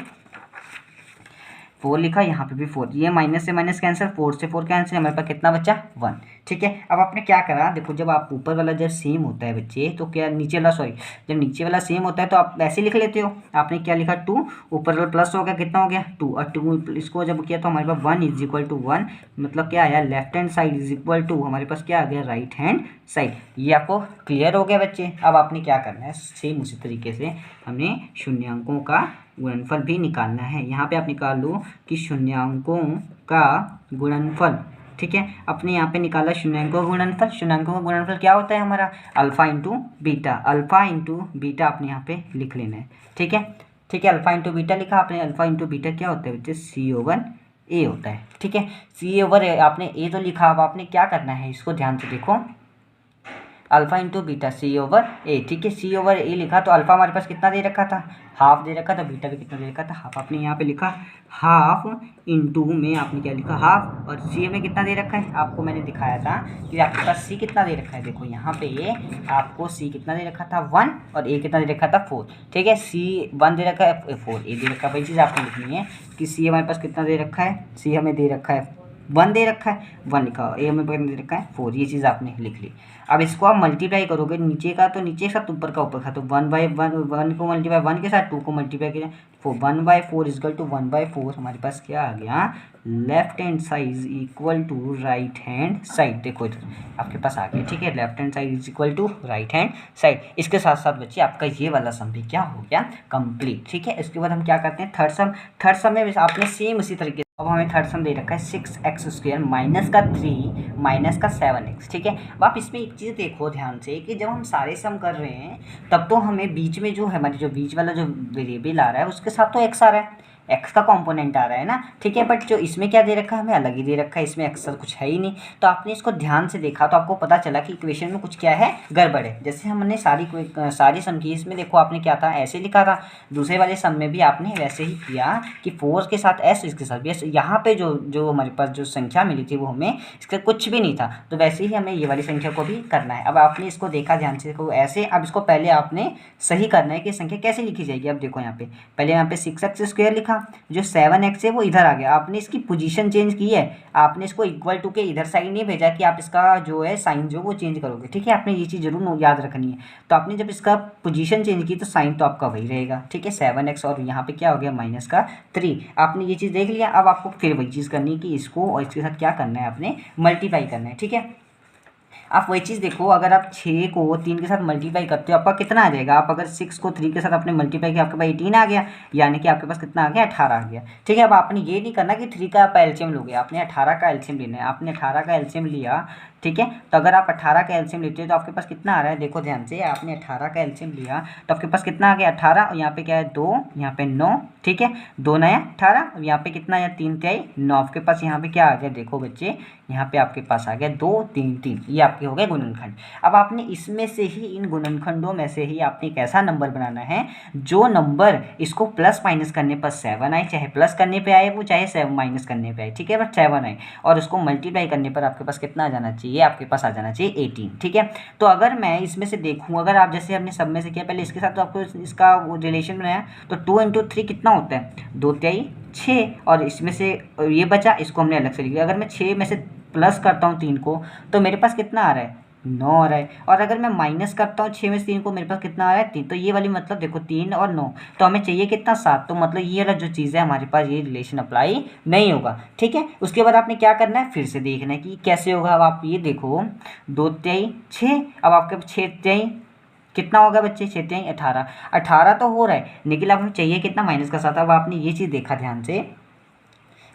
4 लिखा, यहाँ पे भी 4, ये माइनस से माइनस कैंसिल, 4 से 4 कैंसिल, हमारे पास कितना बचा 1। ठीक है, अब आपने क्या करा, देखो जब आप ऊपर वाला जब सेम होता है बच्चे तो क्या नीचे वाला, सॉरी, जब नीचे वाला सेम होता है तो आप ऐसे लिख लेते हो। आपने क्या लिखा 2, ऊपर वाला प्लस हो गया, कितना हो गया 2, और 2 इसको जब किया तो हमारे पास 1 इज इक्वल टू 1, मतलब क्या आया left hand side is equal to हमारे पास क्या आ गया राइट हैंड साइड। ये आपको क्लियर हो गया बच्चे। अब आपने क्या करना है, सेम उसी तरीके से हमने शून्यांकों का गुणनफल भी निकालना है। यहाँ पे आप निकाल लो कि शून्यांकों का गुणनफल। ठीक है, अपने यहाँ पे निकाला शून्यांकों का गुणनफल। शून्यांकों का गुणनफल क्या होता है हमारा alpha into beta. Alpha into beta आपने यहाँ पे लिख लेना है। ठीक है, ठीक है, अल्फा इंटू बीटा लिखा आपने। अल्फा इंटू बीटा क्या होता है बच्चे, सी ओवर ए होता है। ठीक है, सी ओवर ए, आपने ए तो लिखा, अब आपने क्या करना है इसको ध्यान से देखो, अल्फा इंटू बीटा सी ओवर ए। ठीक है, सी ओवर ए लिखा, तो अल्फा हमारे पास कितना दे रखा था हाफ दे रखा था, बीटा भी कितना दे रखा था हाफ। आपने यहाँ पे लिखा हाफ इंटू में आपने क्या लिखा हाफ, और सी में कितना दे रखा है आपको मैंने दिखाया था कि आपके पास सी कितना दे रखा है। देखो यहाँ पे ये आपको सी कितना दे रखा था 1, और ए कितना दे रखा था 4। ठीक है, सी 1 दे रखा है, 4 ए दे रखा है। वही चीज़ आपको लिखनी है कि सी हमारे पास कितना दे रखा है, सी हमें दे रखा है 1 दे रखा है, 1 लिखा हुआ, ए हमें दे रखा है 4। ये चीज़ आपने लिख ली। अब इसको आप मल्टीप्लाई करोगे, नीचे का तो नीचे के साथ ऊपर का ऊपर का, तो 1/1 को मल्टीप्लाई 1 के साथ 2 को मल्टीप्लाई किया 4, 1/4 इक्वल टू 1/4 हमारे पास क्या आ गया left hand side equal to right hand side. देखो इधर आपके पास आ गया। ठीक है, left hand side is equal to right hand side. इसके साथ साथ बच्चे आपका ये वाला सम भी क्या हो गया कंप्लीट। ठीक है, इसके बाद हम क्या करते हैं थर्ड सम। थर्ड सम में आपने सेम उसी तरीके, अब हमें थर्ड सम दे रखा है 6x² माइनस का 3 माइनस का 7x। ठीक है, अब आप इसमें एक चीज़ देखो ध्यान से कि जब हम सारे सम कर रहे हैं तब तो हमें बीच में जो हमारी जो बीच वाला जो वेरिएबल आ रहा है उसके साथ तो x आ रहा है, एक्स का कंपोनेंट आ रहा है ना। ठीक है, बट जो इसमें क्या दे रखा है हमें अलग ही दे रखा है, इसमें एक्स कुछ है ही नहीं। तो आपने इसको ध्यान से देखा तो आपको पता चला कि इक्वेशन में कुछ क्या है गड़बड़ है। जैसे हमने सारी सम की, इसमें देखो आपने क्या था ऐसे लिखा था, दूसरे वाले सम में भी आपने वैसे ही किया कि 4 के साथ एस, इसके साथ भी एस। यहाँ पे जो हमारे पास जो संख्या मिली थी वो हमें इसका कुछ भी नहीं था, तो वैसे ही हमें ये वाली संख्या को भी करना है। अब आपने इसको देखा ध्यान से, देखो ऐसे। अब इसको पहले आपने सही करना है कि संख्या कैसे लिखी जाएगी। अब देखो यहाँ पे पहले यहाँ पे 6x² लिखा, जो 7x है वो इधर आ गया, आपने इसकी पोजीशन चेंज की है, आपने इसको इक्वल टू के इधर साइड नहीं भेजा कि आप इसका जो है साइन जो वो चेंज करोगे। ठीक है, आपने ये चीज़ जरूर याद रखनी है। तो आपने जब इसका पोजीशन चेंज की तो साइन तो आपका वही रहेगा। ठीक है, 7x, और यहाँ पे क्या हो गया माइनस का 3। आपने ये चीज़ देख लिया। अब आपको फिर वही चीज़ करनी है कि इसको और इसके साथ क्या करना है, आपने मल्टीप्लाई करना है। ठीक है, आप वही चीज़ देखो, अगर आप 6 को 3 के साथ मल्टीप्लाई करते हो आपका कितना आ जाएगा। आप अगर 6 को 3 के साथ आपने मल्टीप्लाई किया आपके पास 18 आ गया, यानी कि आपके पास कितना आ गया 18 आ गया। ठीक है, अब आपने ये नहीं करना कि 3 का आप एलसीएम लोगे, आपने 18 का एलसीएम लेना है। आपने 18 का एलसीएम लिया, ठीक है, तो अगर आप 18 का एलसीएम लेते हो तो आपके पास कितना आ रहा है, देखो ध्यान से, आपने 18 का एलसीएम लिया तो आपके पास कितना आ गया 18, और यहाँ पे क्या है 2, यहाँ पे 9। ठीक है, 2 9 18, और यहाँ पे कितना आया 3 3 9। आपके पास यहाँ पे क्या आ गया, देखो बच्चे यहाँ पे आपके पास आ गया 2 3 3, ये आपके आपके हो गए गुणनखंड। अब आपने इसमें से ही, इन गुणनखंडों में से ही आपने एक ऐसा नंबर बनाना है जो नंबर इसको प्लस माइनस करने पर 7 आए, चाहे प्लस करने पे आए वो, चाहे 7 माइनस करने पे आए, ठीक है, बट 7 आए, और उसको मल्टीप्लाई करने पर आपके पास कितना आ जाना चाहिए, आपके पास आ जाना चाहिए 18, ठीक है। तो अगर मैं इसमें से देखूँ, अगर आप जैसे हमने सब में से किया पहले इसके साथ, तो आपको इसका वो रिलेशन बनाया, तो 2 × 3 कितना होता है, 2 तिहाई 6, और इसमें से ये बचा, इसको हमने अलग से लिख लिया। अगर मैं 6 में से प्लस करता हूँ 3 को, तो मेरे पास कितना आ रहा है, 9 आ रहा है। और अगर मैं माइनस करता हूँ 6 में से 3 को, मेरे पास कितना आ रहा है, 3। तो ये वाली मतलब देखो 3 और 9, तो हमें चाहिए कितना, 7। तो मतलब ये वाला जो चीज़ है हमारे पास, ये रिलेशन अप्लाई नहीं होगा, ठीक है। उसके बाद आपने क्या करना है, फिर से देखना है कि कैसे होगा। अब आप ये देखो 2 तिहाई 6, अब आपके 6 तिहाई कितना होगा बच्चे, 6 तिहाई 18, 18 तो हो रहा है, लेकिन अब हमें चाहिए कितना, माइनस का 7। अब आपने ये चीज़ देखा ध्यान से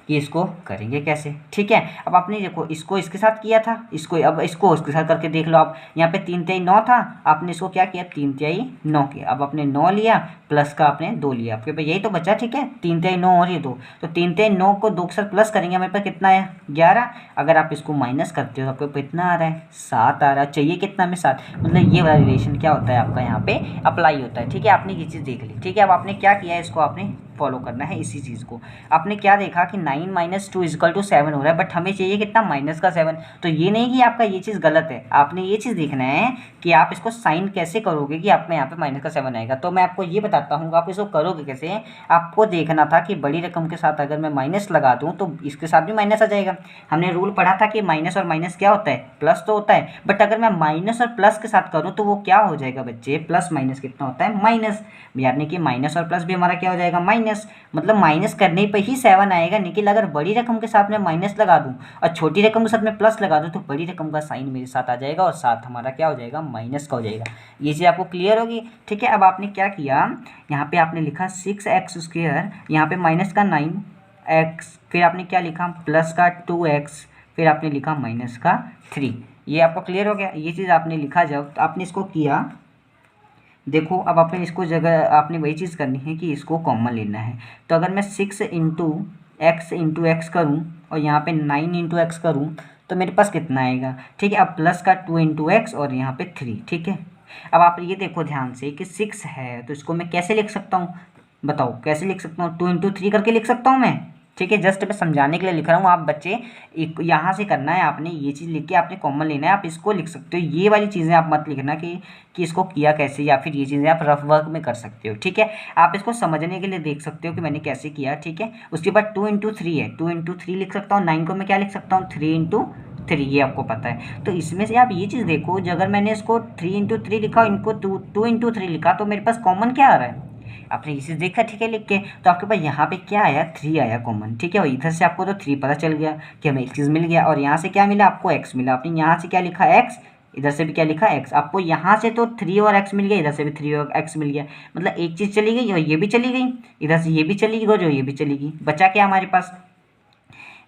कि इसको करेंगे कैसे, ठीक है। अब आपने देखो इसको इसके साथ किया था, इसको अब इसको उसके साथ करके देख लो आप। यहाँ पे 3 तिहाई 9 था, आपने इसको क्या किया, 3 तिहाई 9 किया। अब आपने 9 लिया, प्लस का आपने 2 लिया, आपके पास यही तो बचा, ठीक है। 3 तिहाई 9 और ये 2, तो 3 तिहाई 9 को 2 के साथ प्लस करेंगे, हमारे पास कितना है, 11। अगर आप इसको माइनस करते हो तो आपको कितना आ रहा है, 7 आ रहा है। चाहिए कितना हमें, 7। मतलब ये वाला रिलेशन क्या होता है आपका यहाँ पे अप्लाई होता है, ठीक है। आपने ये चीज़ देख ली, ठीक है। अब आपने क्या किया, इसको आपने फॉलो करना है इसी चीज़ को। आपने क्या देखा कि 9 - 2 = 7 हो रहा है, बट हमें चाहिए कितना, माइनस का 7। तो ये नहीं कि आपका ये चीज़ गलत है, आपने ये चीज़ देखना है कि आप इसको साइन कैसे करोगे कि आप में यहाँ पे माइनस का 7 आएगा। तो मैं आपको ये बताता हूँ आप इसको करोगे कैसे। आपको देखना था कि बड़ी रकम के साथ अगर मैं माइनस लगा दूँ तो इसके साथ भी माइनस आ जाएगा। हमने रूल पढ़ा था कि माइनस और माइनस क्या होता है, प्लस तो होता है, बट अगर मैं माइनस और प्लस के साथ करूँ तो वो क्या हो जाएगा बच्चे, प्लस माइनस कितना होता है, माइनस। यानी कि माइनस और प्लस भी हमारा क्या हो जाएगा, माइनस। मतलब माइनस करने पे ही 7 आएगा, लेकिन अगर बड़ी रकम के साथ में माइनस लगा दूं और छोटी रकम के साथ में प्लस लगा दूं तो बड़ी रकम का साइन मेरे साथ आ जाएगा और साथ हमारा क्या हो जाएगा, माइनस का हो जाएगा। ये चीज़ आपको क्लियर होगी, ठीक है। अब आपने क्या किया, यहाँ पे आपने लिखा 6x², यहाँ पे माइनस का 9x, फिर आपने क्या लिखा, प्लस का 2x, फिर आपने लिखा माइनस का 3। ये आपको क्लियर हो गया। ये चीज़ आपने लिखा, जब तो आपने इसको किया, देखो अब आपने इसको जगह आपने वही चीज़ करनी है कि इसको कॉमन लेना है। तो अगर मैं 6 × x करूँ और यहाँ पे 9 × x करूँ तो मेरे पास कितना आएगा, ठीक है। अब प्लस का 2 × x और यहाँ पे 3, ठीक है। अब आप ये देखो ध्यान से कि 6 है तो इसको मैं कैसे लिख सकता हूँ, बताओ कैसे लिख सकता हूँ, 2 × 3 करके लिख सकता हूँ मैं, ठीक है। जस्ट मैं समझाने के लिए लिख रहा हूँ। आप बच्चे यहाँ से करना है, आपने ये चीज़ लिख के आपने कॉमन लेना है, आप इसको लिख सकते हो। ये वाली चीज़ें आप मत लिखना कि इसको किया कैसे, या फिर ये चीज़ें आप रफ वर्क में कर सकते हो, ठीक है। आप इसको समझने के लिए देख सकते हो कि मैंने कैसे किया, ठीक है। उसके बाद 2 × 3 है, 2 × 3 लिख सकता हूँ। 9 को मैं क्या लिख सकता हूँ, 3 × 3, ये आपको पता है। तो इसमें से आप ये चीज़ देखो, जो अगर मैंने इसको 3 × 3 लिखा, इनको 2 × 3 लिखा, तो मेरे पास कॉमन क्या आ रहा है, आपने इसे देखा, ठीक है, लिख के। तो आपके पास यहाँ पे क्या आया, 3 आया कॉमन, ठीक है। और इधर से आपको तो 3 पता चल गया कि हमें एक चीज़ मिल गया, और यहाँ से क्या मिला, आपको x मिला। आपने यहाँ से क्या लिखा, x, इधर से भी क्या लिखा, x। आपको यहाँ से तो 3 और x मिल गया, इधर से भी 3 और x मिल गया। मतलब एक चीज़ चली गई और ये भी चली गई, इधर से ये भी चली गई और ये भी चली गई। बचा क्या हमारे पास,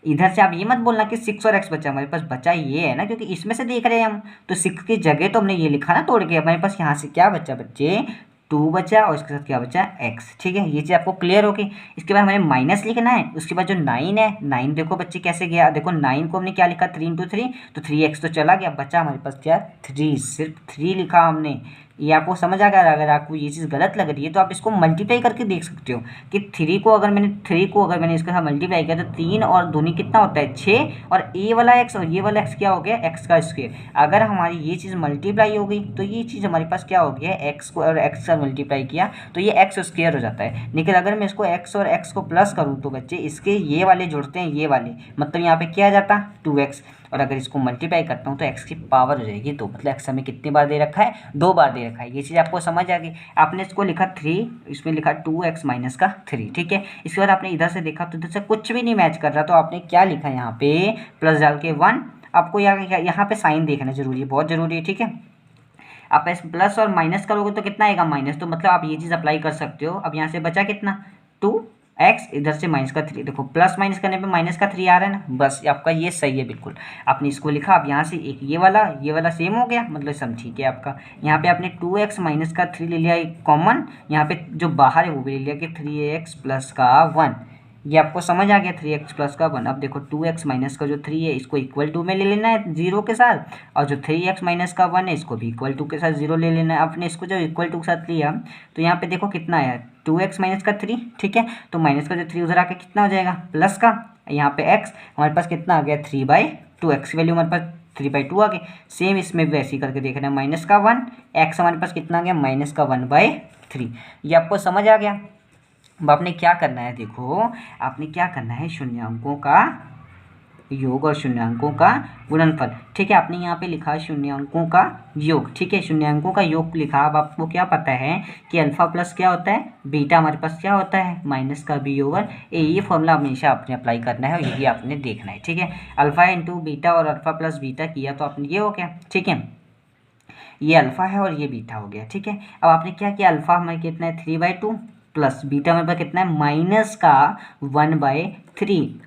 इधर से आप ये मत बोलना कि 6 और x बचा, हमारे पास बचा ये है ना, क्योंकि इसमें से देख रहे हैं हम। तो 6 की जगह तो हमने ये लिखा ना तोड़ के। हमारे पास यहाँ से क्या बचा बच्चे, 2 बचा, और इसके साथ क्या बचा, x, ठीक है। ये चीज़ आपको क्लियर होगी। इसके बाद हमें माइनस लिखना है। उसके बाद जो 9 है, 9 देखो बच्चे कैसे गया, देखो 9 को हमने क्या लिखा, 3 × 3, तो 3x तो चला गया, बचा हमारे पास क्या, 3, सिर्फ 3 लिखा हमने। ये आपको समझ आ गया। अगर आपको ये चीज़ गलत लग रही है तो आप इसको मल्टीप्लाई करके देख सकते हो कि 3 को अगर मैंने इसके साथ मल्टीप्लाई किया तो 3 और दूनी कितना होता है, 6, और ये वाला x और ये वाला x क्या हो गया, x का स्क्वायर। अगर हमारी ये चीज़ मल्टीप्लाई हो गई तो ये चीज़ हमारे पास क्या हो गया, x को और x का मल्टीप्लाई किया तो ये x स्क्वायर हो जाता है। लेकिन अगर मैं इसको x और x को प्लस करूँ तो बच्चे इसके ये वाले जुड़ते हैं ये वाले, मतलब यहाँ पे क्या आ जाता, 2x। और अगर इसको मल्टीप्लाई करता हूँ तो x की पावर हो जाएगी 2, मतलब x हमें कितनी बार दे रखा है, 2 बार दे रखा है। ये चीज़ आपको समझ आ गई। आपने इसको लिखा 3, इसमें लिखा 2x - का 3, ठीक है। इसके बाद आपने इधर से देखा तो इधर से कुछ भी नहीं मैच कर रहा, तो आपने क्या लिखा यहाँ पे, प्लस डाल के 1। आपको यहाँ पे साइन देखना जरूरी है, बहुत ज़रूरी है, ठीक है। आप इस प्लस और माइनस करोगे तो कितना आएगा, माइनस। तो मतलब आप ये चीज़ अप्लाई कर सकते हो। अब यहाँ से बचा कितना, 2x, इधर से माइनस का 3, देखो प्लस माइनस करने पे माइनस का 3 आ रहा है ना, बस आपका ये सही है बिल्कुल। आपने इसको लिखा। अब यहाँ से एक ये वाला सेम हो गया, मतलब सब ठीक है आपका। यहाँ पे आपने 2x - का 3 ले लिया एक कॉमन, यहाँ पे जो बाहर है वो भी ले लिया कि 3x + का 1, ये आपको समझ आ गया 3x प्लस का 1। अब देखो 2x माइनस का जो 3 है इसको इक्वल टू में ले लेना है 0 के साथ, और जो 3x माइनस का 1 है इसको भी इक्वल टू के साथ 0 ले लेना है। आपने इसको जब इक्वल टू के साथ लिया तो यहाँ पे देखो कितना आया 2x माइनस का 3, ठीक है। तो माइनस का जो 3 उधर आके कितना हो जाएगा प्लस का, यहाँ पे x हमारे पास कितना आ गया 3/2, x की वैल्यू हमारे पास 3/2 आ गई। सेम इसमें भी वैसे ही करके देखना है, माइनस का 1, x हमारे पास कितना आ गया माइनस का 1/3। ये आपको समझ आ गया। अब आपने क्या करना है, देखो आपने क्या करना है, शून्यांकों का योग और शून्यांकों का गुणनफल, ठीक है। आपने यहाँ पे लिखा है शून्यांकों का योग, ठीक है, शून्यांकों का योग लिखा। अब आपको क्या पता है कि अल्फा प्लस क्या होता है बीटा, हमारे पास क्या होता है माइनस का बी ओवर ए। ये फॉर्मूला हमेशा आपने अप्लाई करना है और यही आपने देखना है, ठीक है। अल्फा इंटू बीटा और अल्फा प्लस बीटा किया तो आपने ये हो गया, ठीक है, ये अल्फा है और ये बीटा हो गया, ठीक है। अब आपने क्या किया, अल्फा हमारे कितना है 3/2 प्लस बीटा हमारे पास कितना है माइनस का 1/3।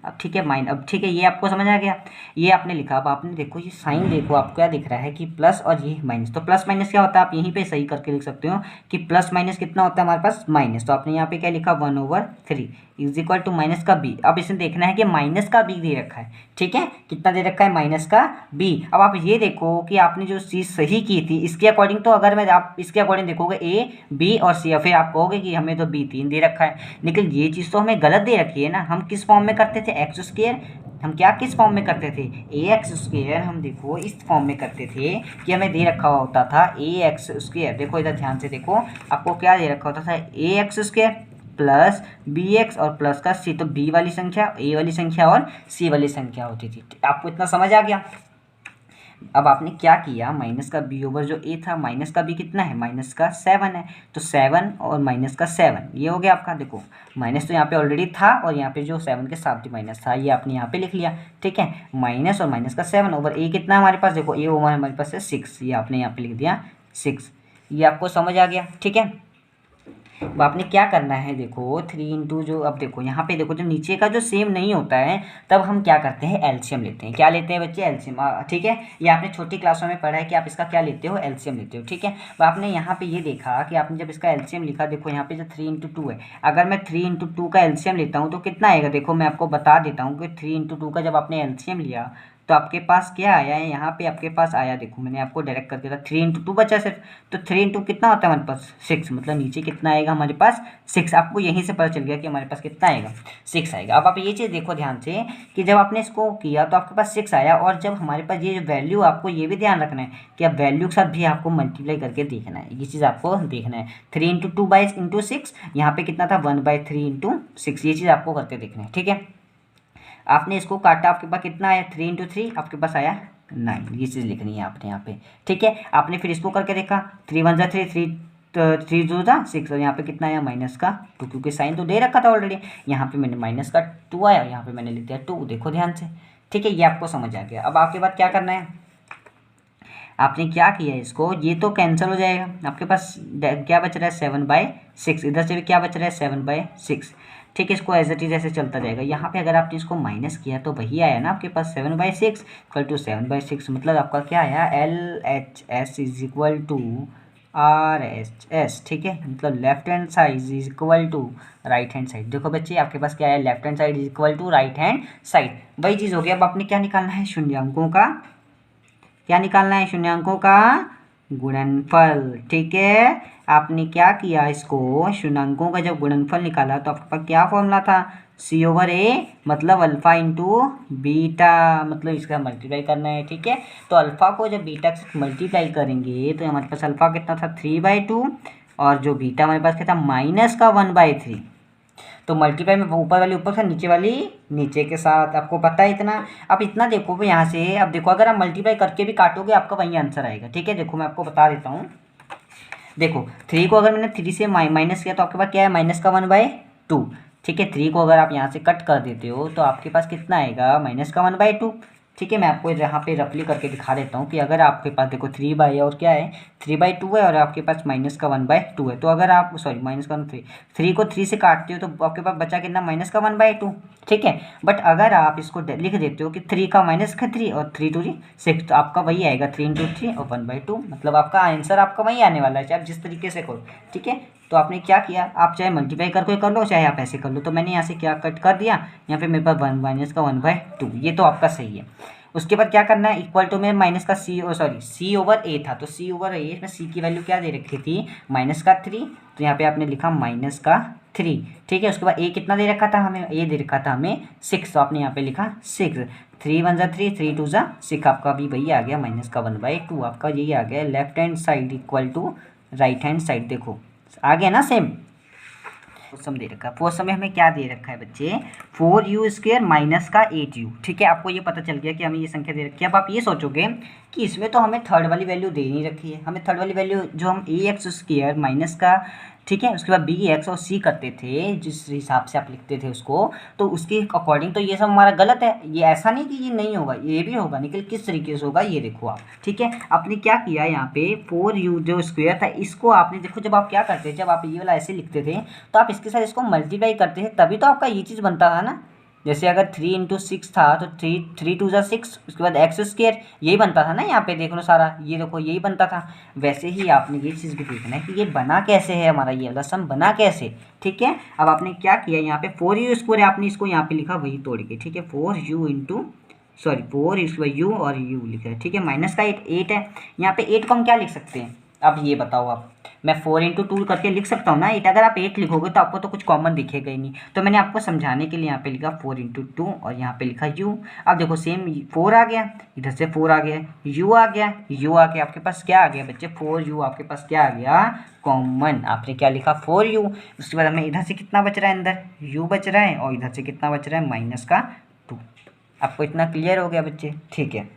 अब ठीक है अब ठीक है, ये आपको समझ आ गया, ये आपने लिखा। अब आपने देखो ये साइन देखो आपको क्या दिख रहा है कि प्लस और ये माइनस, तो प्लस माइनस क्या होता है आप यहीं पे सही करके लिख सकते हो कि प्लस माइनस कितना होता है हमारे पास माइनस। तो आपने यहाँ पे क्या लिखा 1/3 इज इक्वल टू माइनस का बी। अब इसे देखना है कि माइनस का बी दे रखा है, ठीक है, कितना दे रखा है माइनस का बी। अब आप ये देखो कि आपने जो चीज़ सही की थी इसके अकॉर्डिंग, तो अगर मैं आप इसके अकॉर्डिंग देखोगे ए बी और सी, फिर आप कहोगे कि हमें तो बी 3 दे रखा है, लेकिन ये चीज़ तो हमें गलत दे रखी है ना। हम किस फॉर्म में करते थे एक्स स्क्वायर, हम क्या किस फॉर्म में करते थे ए एक्स स्क्वायर, हम देखो इस फॉर्म में करते थे कि हमें दे रखा होता था ए एक्स स्क्वायर। देखो इधर ध्यान से देखो आपको क्या दे रखा होता था A X square plus B X और प्लस का सी, तो बी वाली संख्या ए वाली संख्या और सी वाली संख्या होती थी। आपको इतना समझ आ गया। अब आपने क्या किया, माइनस का बी ओवर जो ए था, माइनस का बी कितना है माइनस का 7 है, तो 7 और माइनस का 7 ये हो गया आपका। देखो माइनस तो यहाँ पे ऑलरेडी था और यहाँ पे जो 7 के साथ भी माइनस था ये आपने यहाँ पे लिख लिया, ठीक है। माइनस और माइनस का 7 ओवर ए कितना है हमारे पास, देखो ए ओवर हमारे पास है 6, ये आपने यहाँ पे लिख दिया 6। ये आपको समझ आ गया, ठीक है। अब आपने क्या करना है, देखो 3 इंटू जो, अब देखो यहाँ पे देखो जो नीचे का जो सेम नहीं होता है तब हम क्या करते हैं एलसीएम लेते हैं। क्या लेते हैं बच्चे एलसीएम, ठीक है। ये आपने छोटी क्लासों में पढ़ा है कि आप इसका क्या लेते हो एलसीएम लेते हो, ठीक है। अब आपने यहाँ पे ये देखा कि आपने जब इसका एलसीएम लिखा, देखो यहाँ पे जो 3 × 2 है, अगर मैं 3 × 2 का एलसीएम लेता हूँ तो कितना आएगा, देखो मैं आपको बता देता हूँ कि 3 × 2 का जब आपने एलसीएम लिया तो आपके पास क्या आया है, यहाँ पे आपके पास आया, देखो मैंने आपको डायरेक्ट करके था 3 × 2 बचा सिर्फ, तो 3 × 2 कितना होता है हमारे पास 6, मतलब नीचे कितना आएगा हमारे पास 6। आपको यहीं से पता चल गया कि हमारे पास कितना आएगा 6 आएगा। अब आप ये चीज़ देखो ध्यान से कि जब आपने इसको किया तो आपके पास 6 आया, और जब हमारे पास ये वैल्यू, आपको ये भी ध्यान रखना है कि अब वैल्यू के साथ भी आपको मल्टीप्लाई करके देखना है, ये चीज़ आपको देखना है। 3 × 2/6 यहाँ पे कितना था 1/3 × 6, ये चीज़ आपको करके देखना है, ठीक है। आपने इसको काटा, आपके पास कितना आया 3 × 3 आपके पास आया 9, ये चीज़ लिखनी है आपने यहाँ पे, ठीक है। आपने फिर इसको करके देखा 3 × 1 = 3, 3 × 2 = 6, और यहाँ पे कितना आया माइनस का 2, क्योंकि साइन तो दे रखा था ऑलरेडी। यहाँ पे मैंने माइनस का 2 आया, यहाँ पे मैंने लिख दिया 2, देखो ध्यान से, ठीक है। ये आपको समझ आ गया। अब आपके बाद क्या करना है, आपने क्या किया इसको, ये तो कैंसिल हो जाएगा, आपके पास क्या बच रहा है 7/6, इधर से भी क्या बच रहा है 7/6, ठीक है। इसको एज इट इज ऐसे चलता जाएगा। यहाँ पे अगर आपने इसको माइनस किया तो वही आया ना आपके पास 7/6 = 7/6, मतलब आपका क्या आया LHS = RHS, ठीक है, मतलब left hand side = right hand side. देखो बच्चे आपके पास क्या है left hand side = right hand side, वही चीज़ हो गई। अब आपने क्या निकालना है शून्यांकों का, क्या निकालना है शून्यांकों का गुणनफल, ठीक है। आपने क्या किया, इसको शून्यांकों का जब गुणनफल निकाला तो आपके पास क्या फॉर्मूला था C/A, मतलब अल्फ़ा इंटू बीटा, मतलब इसका मल्टीप्लाई करना है, ठीक है। तो अल्फ़ा को जब बीटा से मल्टीप्लाई करेंगे तो हमारे पास अल्फ़ा कितना था 3/2, और जो बीटा हमारे पास क्या था माइनस का 1/3। तो मल्टीप्लाई में ऊपर वाली ऊपर से नीचे वाली नीचे के साथ, आपको पता है इतना। अब इतना देखो भाई यहाँ से, अब देखो अगर आप मल्टीप्लाई करके भी काटोगे आपका वही आंसर आएगा, ठीक है। देखो मैं आपको बता देता हूँ, देखो 3 को अगर मैंने 3 से माइनस किया तो आपके पास क्या है माइनस का 1/2, ठीक है। 3 को अगर आप यहाँ से कट कर देते हो तो आपके पास कितना आएगा माइनस का 1/2, ठीक है। मैं आपको यहाँ पे रफली करके दिखा देता हूँ कि अगर आपके पास देखो 3 और क्या है 3/2 है, और आपके पास माइनस का 1/2 है, तो अगर आप सॉरी माइनस का 3 को 3 से काटते हो तो आपके पास बचा कितना माइनस का 1/2, ठीक है। बट अगर आप इसको लिख देते हो कि 3 का माइनस का 3 और 3 × 2 = 6, तो आपका वही आएगा 3 × 3 और 1/2, मतलब आपका आंसर आपका वही आने वाला है चाहे आप जिस तरीके से करो, ठीक है। तो आपने क्या किया, आप चाहे मल्टीप्लाई करके कर लो चाहे आप ऐसे कर लो। तो मैंने यहाँ से क्या कट कर दिया, यहाँ पे मेरे पास 1 माइनस का 1/2, ये तो आपका सही है। उसके बाद क्या करना है, इक्वल टू में माइनस का सी ओवर ए था, तो सी ओवर ए में सी की वैल्यू क्या दे रखी थी, -3, तो यहाँ पे आपने लिखा -3, ठीक है। उसके बाद ए कितना दे रखा था हमें, ए दे रखा था हमें 6, तो आपने यहाँ पे लिखा 6, 3 1 = 3, 3 2 = 6, आपका भी वही आ गया -1/2, आपका यही आ गया left hand side equal to right hand side. देखो आ गया ना सेम। फोर्थ सम दे रखा है, फोर्थ सम में हमें क्या दे रखा है बच्चे, 4u² माइनस का 8u, ठीक है। आपको ये पता चल गया कि हमें ये संख्या दे रखी है। अब आप ये सोचोगे कि इसमें तो हमें थर्ड वाली वैल्यू दे नहीं रखी है, हमें थर्ड वाली वैल्यू जो हम ax² माइनस का, ठीक है, उसके बाद bx और c करते थे, जिस हिसाब से आप लिखते थे उसको, तो उसके अकॉर्डिंग तो ये सब हमारा गलत है। ये ऐसा नहीं कि ये नहीं होगा, ये भी होगा, लेकिन किस तरीके से होगा ये देखो आप, ठीक है। आपने क्या किया यहाँ पे 4u जो स्क्वायर था इसको आपने देखो, जब आप क्या करते थे, जब आप ये वाला ऐसे लिखते थे तो आप इसके साथ इसको मल्टीप्लाई करते थे, तभी तो आपका ये चीज़ बनता था ना। जैसे अगर 3 × 6 था तो 3 2 = 6, उसके बाद x², यही बनता था ना। यहाँ पे देख लो सारा, ये देखो यही बनता था। वैसे ही आपने ये चीज़ भी देखना है कि ये बना कैसे है, हमारा ये वाला सम बना कैसे, ठीक है। अब आपने क्या किया, यहाँ पे 4u² आपने इसको यहाँ पे लिखा वही तोड़ के, ठीक है, 4u और u लिखा है, ठीक है। माइनस का 8 है, यहाँ पे 8 को हम क्या लिख सकते हैं, अब ये बताओ आप, मैं 4 × 2 करके लिख सकता हूँ ना 8। अगर आप 8 लिखोगे तो आपको तो कुछ कॉमन दिखेगा ही नहीं, तो मैंने आपको समझाने के लिए यहाँ पे लिखा 4 × 2 और यहाँ पे लिखा u। अब देखो सेम 4 आ गया, इधर से 4 आ गया, u आ गया, आपके पास क्या आ गया बच्चे, 4u आपके पास क्या आ गया कॉमन। आपने क्या लिखा 4u। उसके बाद हमें इधर से कितना बच रहा है, अंदर u बच रहा है, और इधर से कितना बच रहा है -2। आपको इतना क्लियर हो गया बच्चे, ठीक है।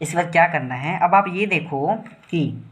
इसके बाद क्या करना है, अब आप ये देखो कि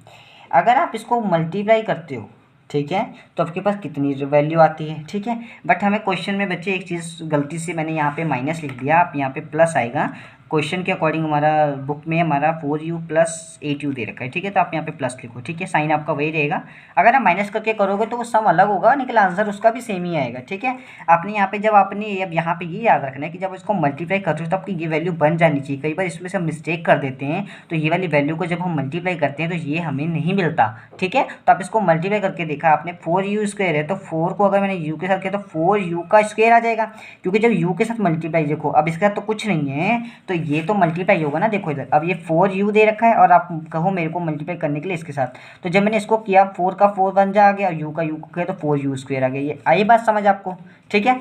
अगर आप इसको मल्टीप्लाई करते हो, ठीक है, तो आपके पास कितनी वैल्यू आती है, ठीक है। बट हमें क्वेश्चन में बच्चे एक चीज़ गलती से मैंने यहाँ पे माइनस लिख दिया, आप यहाँ पे प्लस आएगा। क्वेश्चन के अकॉर्डिंग हमारा बुक में हमारा 4u + 8u दे रखा है, ठीक है, तो आप यहाँ पे प्लस लिखो, ठीक है, साइन आपका वही रहेगा। अगर आप माइनस करके करोगे तो वो सम अलग होगा, लेकिन आंसर उसका भी सेम ही आएगा, ठीक है। आपने यहाँ पे जब आपने अब यहाँ पे ये याद रखना है कि जब इसको मल्टीप्लाई करते हो तो आपकी ये वैल्यू बन जानी चाहिए। कई बार इसमें से हम मिस्टेक कर देते हैं, तो ये वाली वैल्यू को जब हम मल्टीप्लाई करते हैं तो ये हमें नहीं मिलता, ठीक है। तो आप इसको मल्टीप्लाई करके देखा आपने, 4u² है तो 4 को अगर मैंने u के साथ किया तो 4u² आ जाएगा, क्योंकि जब u के साथ मल्टीप्लाई, देखो अब इसके साथ तो कुछ नहीं है तो ये तो मल्टीप्लाई होगा ना। देखो इधर अब ये 4u दे रखा है और आप कहो मेरे को मल्टीप्लाई करने के लिए इसके साथ, तो जब मैंने इसको किया 4 का 4 बन जा आ गया, u का u किया तो 4u² आ गया। ये आई बात समझ आपको, ठीक है।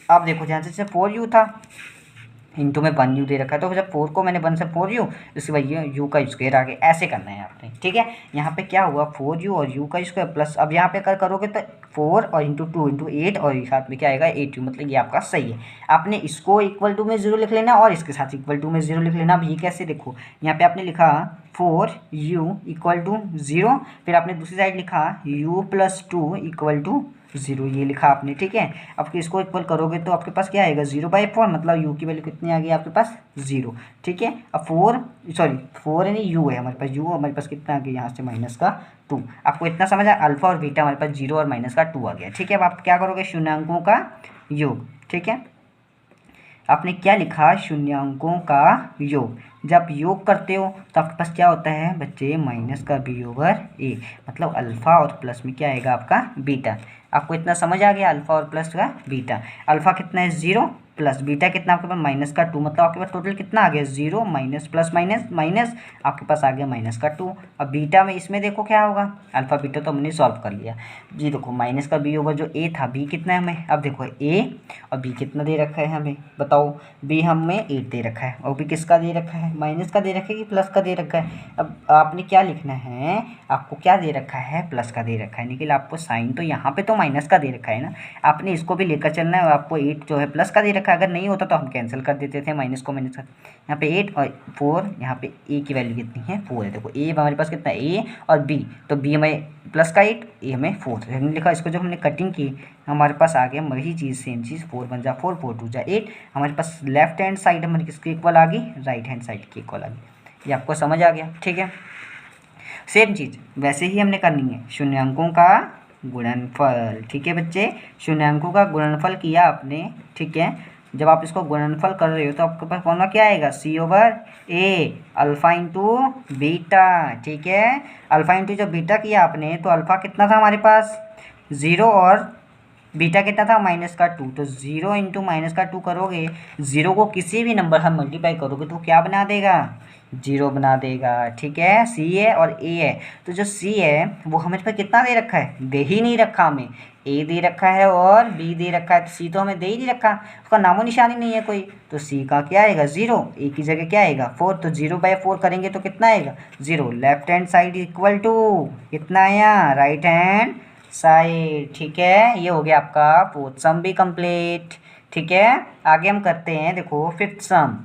अब देखो ध्यान से 4u था, इंटू में 1u दे रखा है, तो जब 4 को मैंने 1 से 4u, उसके बाद ये u का स्क्वायर आ गया, ऐसे करना है आपने, ठीक है। यहाँ पे क्या हुआ 4u और u का स्क्वायर प्लस, अब यहाँ पे अगर करोगे तो 4 और × 2 × 8 और साथ में क्या आएगा 8u, मतलब ये आपका सही है। आपने इसको इक्वल टू में 0 लिख लेना और इसके साथ इक्वल टू में 0 लिख लेना। अब ये कैसे, देखो यहाँ पे आपने लिखा 4u = 0, फिर आपने दूसरी साइड लिखा u + 2 = 0, ये लिखा आपने, ठीक है। अब इसको इक्वल करोगे तो आपके पास क्या आएगा 0/4, मतलब u की वैल्यू कितनी आ गई आपके पास 0, ठीक है। अब 4 यानी u है हमारे पास, u हमारे पास कितना आ गया यहाँ से -2। आपको इतना समझ आया, अल्फा और बीटा हमारे पास 0 और -2 आ गया, ठीक है। अब आप क्या करोगे, शून्यांकों का योग, ठीक है। आपने क्या लिखा, शून्यांकों का योग। जब योग करते हो तो आपके पास क्या होता है बच्चे, -b/a, मतलब अल्फ़ा और प्लस में क्या आएगा आपका बीटा। आपको इतना समझ आ गया, अल्फ़ा और प्लस का बीटा। अल्फ़ा कितना है 0 प्लस बीटा कितना आपके पास -2, मतलब आपके पास टोटल कितना आ गया 0 माइनस प्लस माइनस माइनस, आपके पास आ गया -2। अब बीटा में इसमें देखो क्या होगा, अल्फ़ा बीटा तो हमने सॉल्व कर लिया जी। देखो माइनस का b होगा, जो a था, b कितना है हमें, अब देखो a और b कितना दे रखा है हमें, बताओ। b हमें 8 दे रखा है और b किसका दे रखा है, माइनस का दे रखा है कि प्लस का दे रखा है। अब आपने क्या लिखना है, आपको क्या दे रखा है, प्लस का दे रखा है, लेकिन आपको साइन तो यहाँ पे तो माइनस का दे रखा है ना, आपने इसको भी लेकर चलना है। और आपको 8 जो है प्लस का दे रखा है, अगर नहीं होता तो हम कैंसिल कर देते थे माइनस को माइनस का। यहाँ पे 8 और 4, यहाँ पे a की वैल्यू कितनी है 4 है। देखो a हमारे पास कितना है a और b, तो b हमें प्लस का 8, a हमें 4 हमने लिखा। इसको जब हमने कटिंग की हमारे पास आ गया वही चीज़, सेम चीज़, 4 1 = 4, 4 2 = 8। हमारे पास लेफ्ट हैंड साइड हमारी किसके इक्वल आ गई, राइट हैंड साइड की इक्वल आ गई। ये आपको समझ आ गया, ठीक है। सेम चीज़ वैसे ही हमने करनी है, शून्यांकों का गुणनफल, ठीक है बच्चे। शून्यांकों का गुणनफल किया आपने, ठीक है, जब आप इसको गुणनफल कर रहे हो तो आपके पास फॉर्मूला क्या आएगा, C/A अल्फ़ा इंटू बीटा। ठीक है, अल्फ़ा इंटू जब बीटा किया आपने तो अल्फ़ा कितना था हमारे पास 0 और बीटा कितना था -2। तो 0 इंटू -2 करोगे, 0 को किसी भी नंबर हम मल्टीप्लाई करोगे तो क्या बना देगा, 0 बना देगा। ठीक है, C है और A है। तो जो C है वो हमें पे कितना दे रखा है, दे ही नहीं रखा हमें, A दे रखा है और B दे रखा है। तो C तो हमें दे ही नहीं रखा, उसका नामो निशानी नहीं है कोई। तो C का क्या आएगा 0, A की जगह क्या आएगा 4। तो 0/4 करेंगे तो कितना आएगा 0। Left hand side equal to कितना आया, राइट हैंड साइड। ठीक है, ये हो गया आपका फोर्थ सम भी कंप्लीट। ठीक है, आगे हम करते हैं, देखो फिफ्थ सम।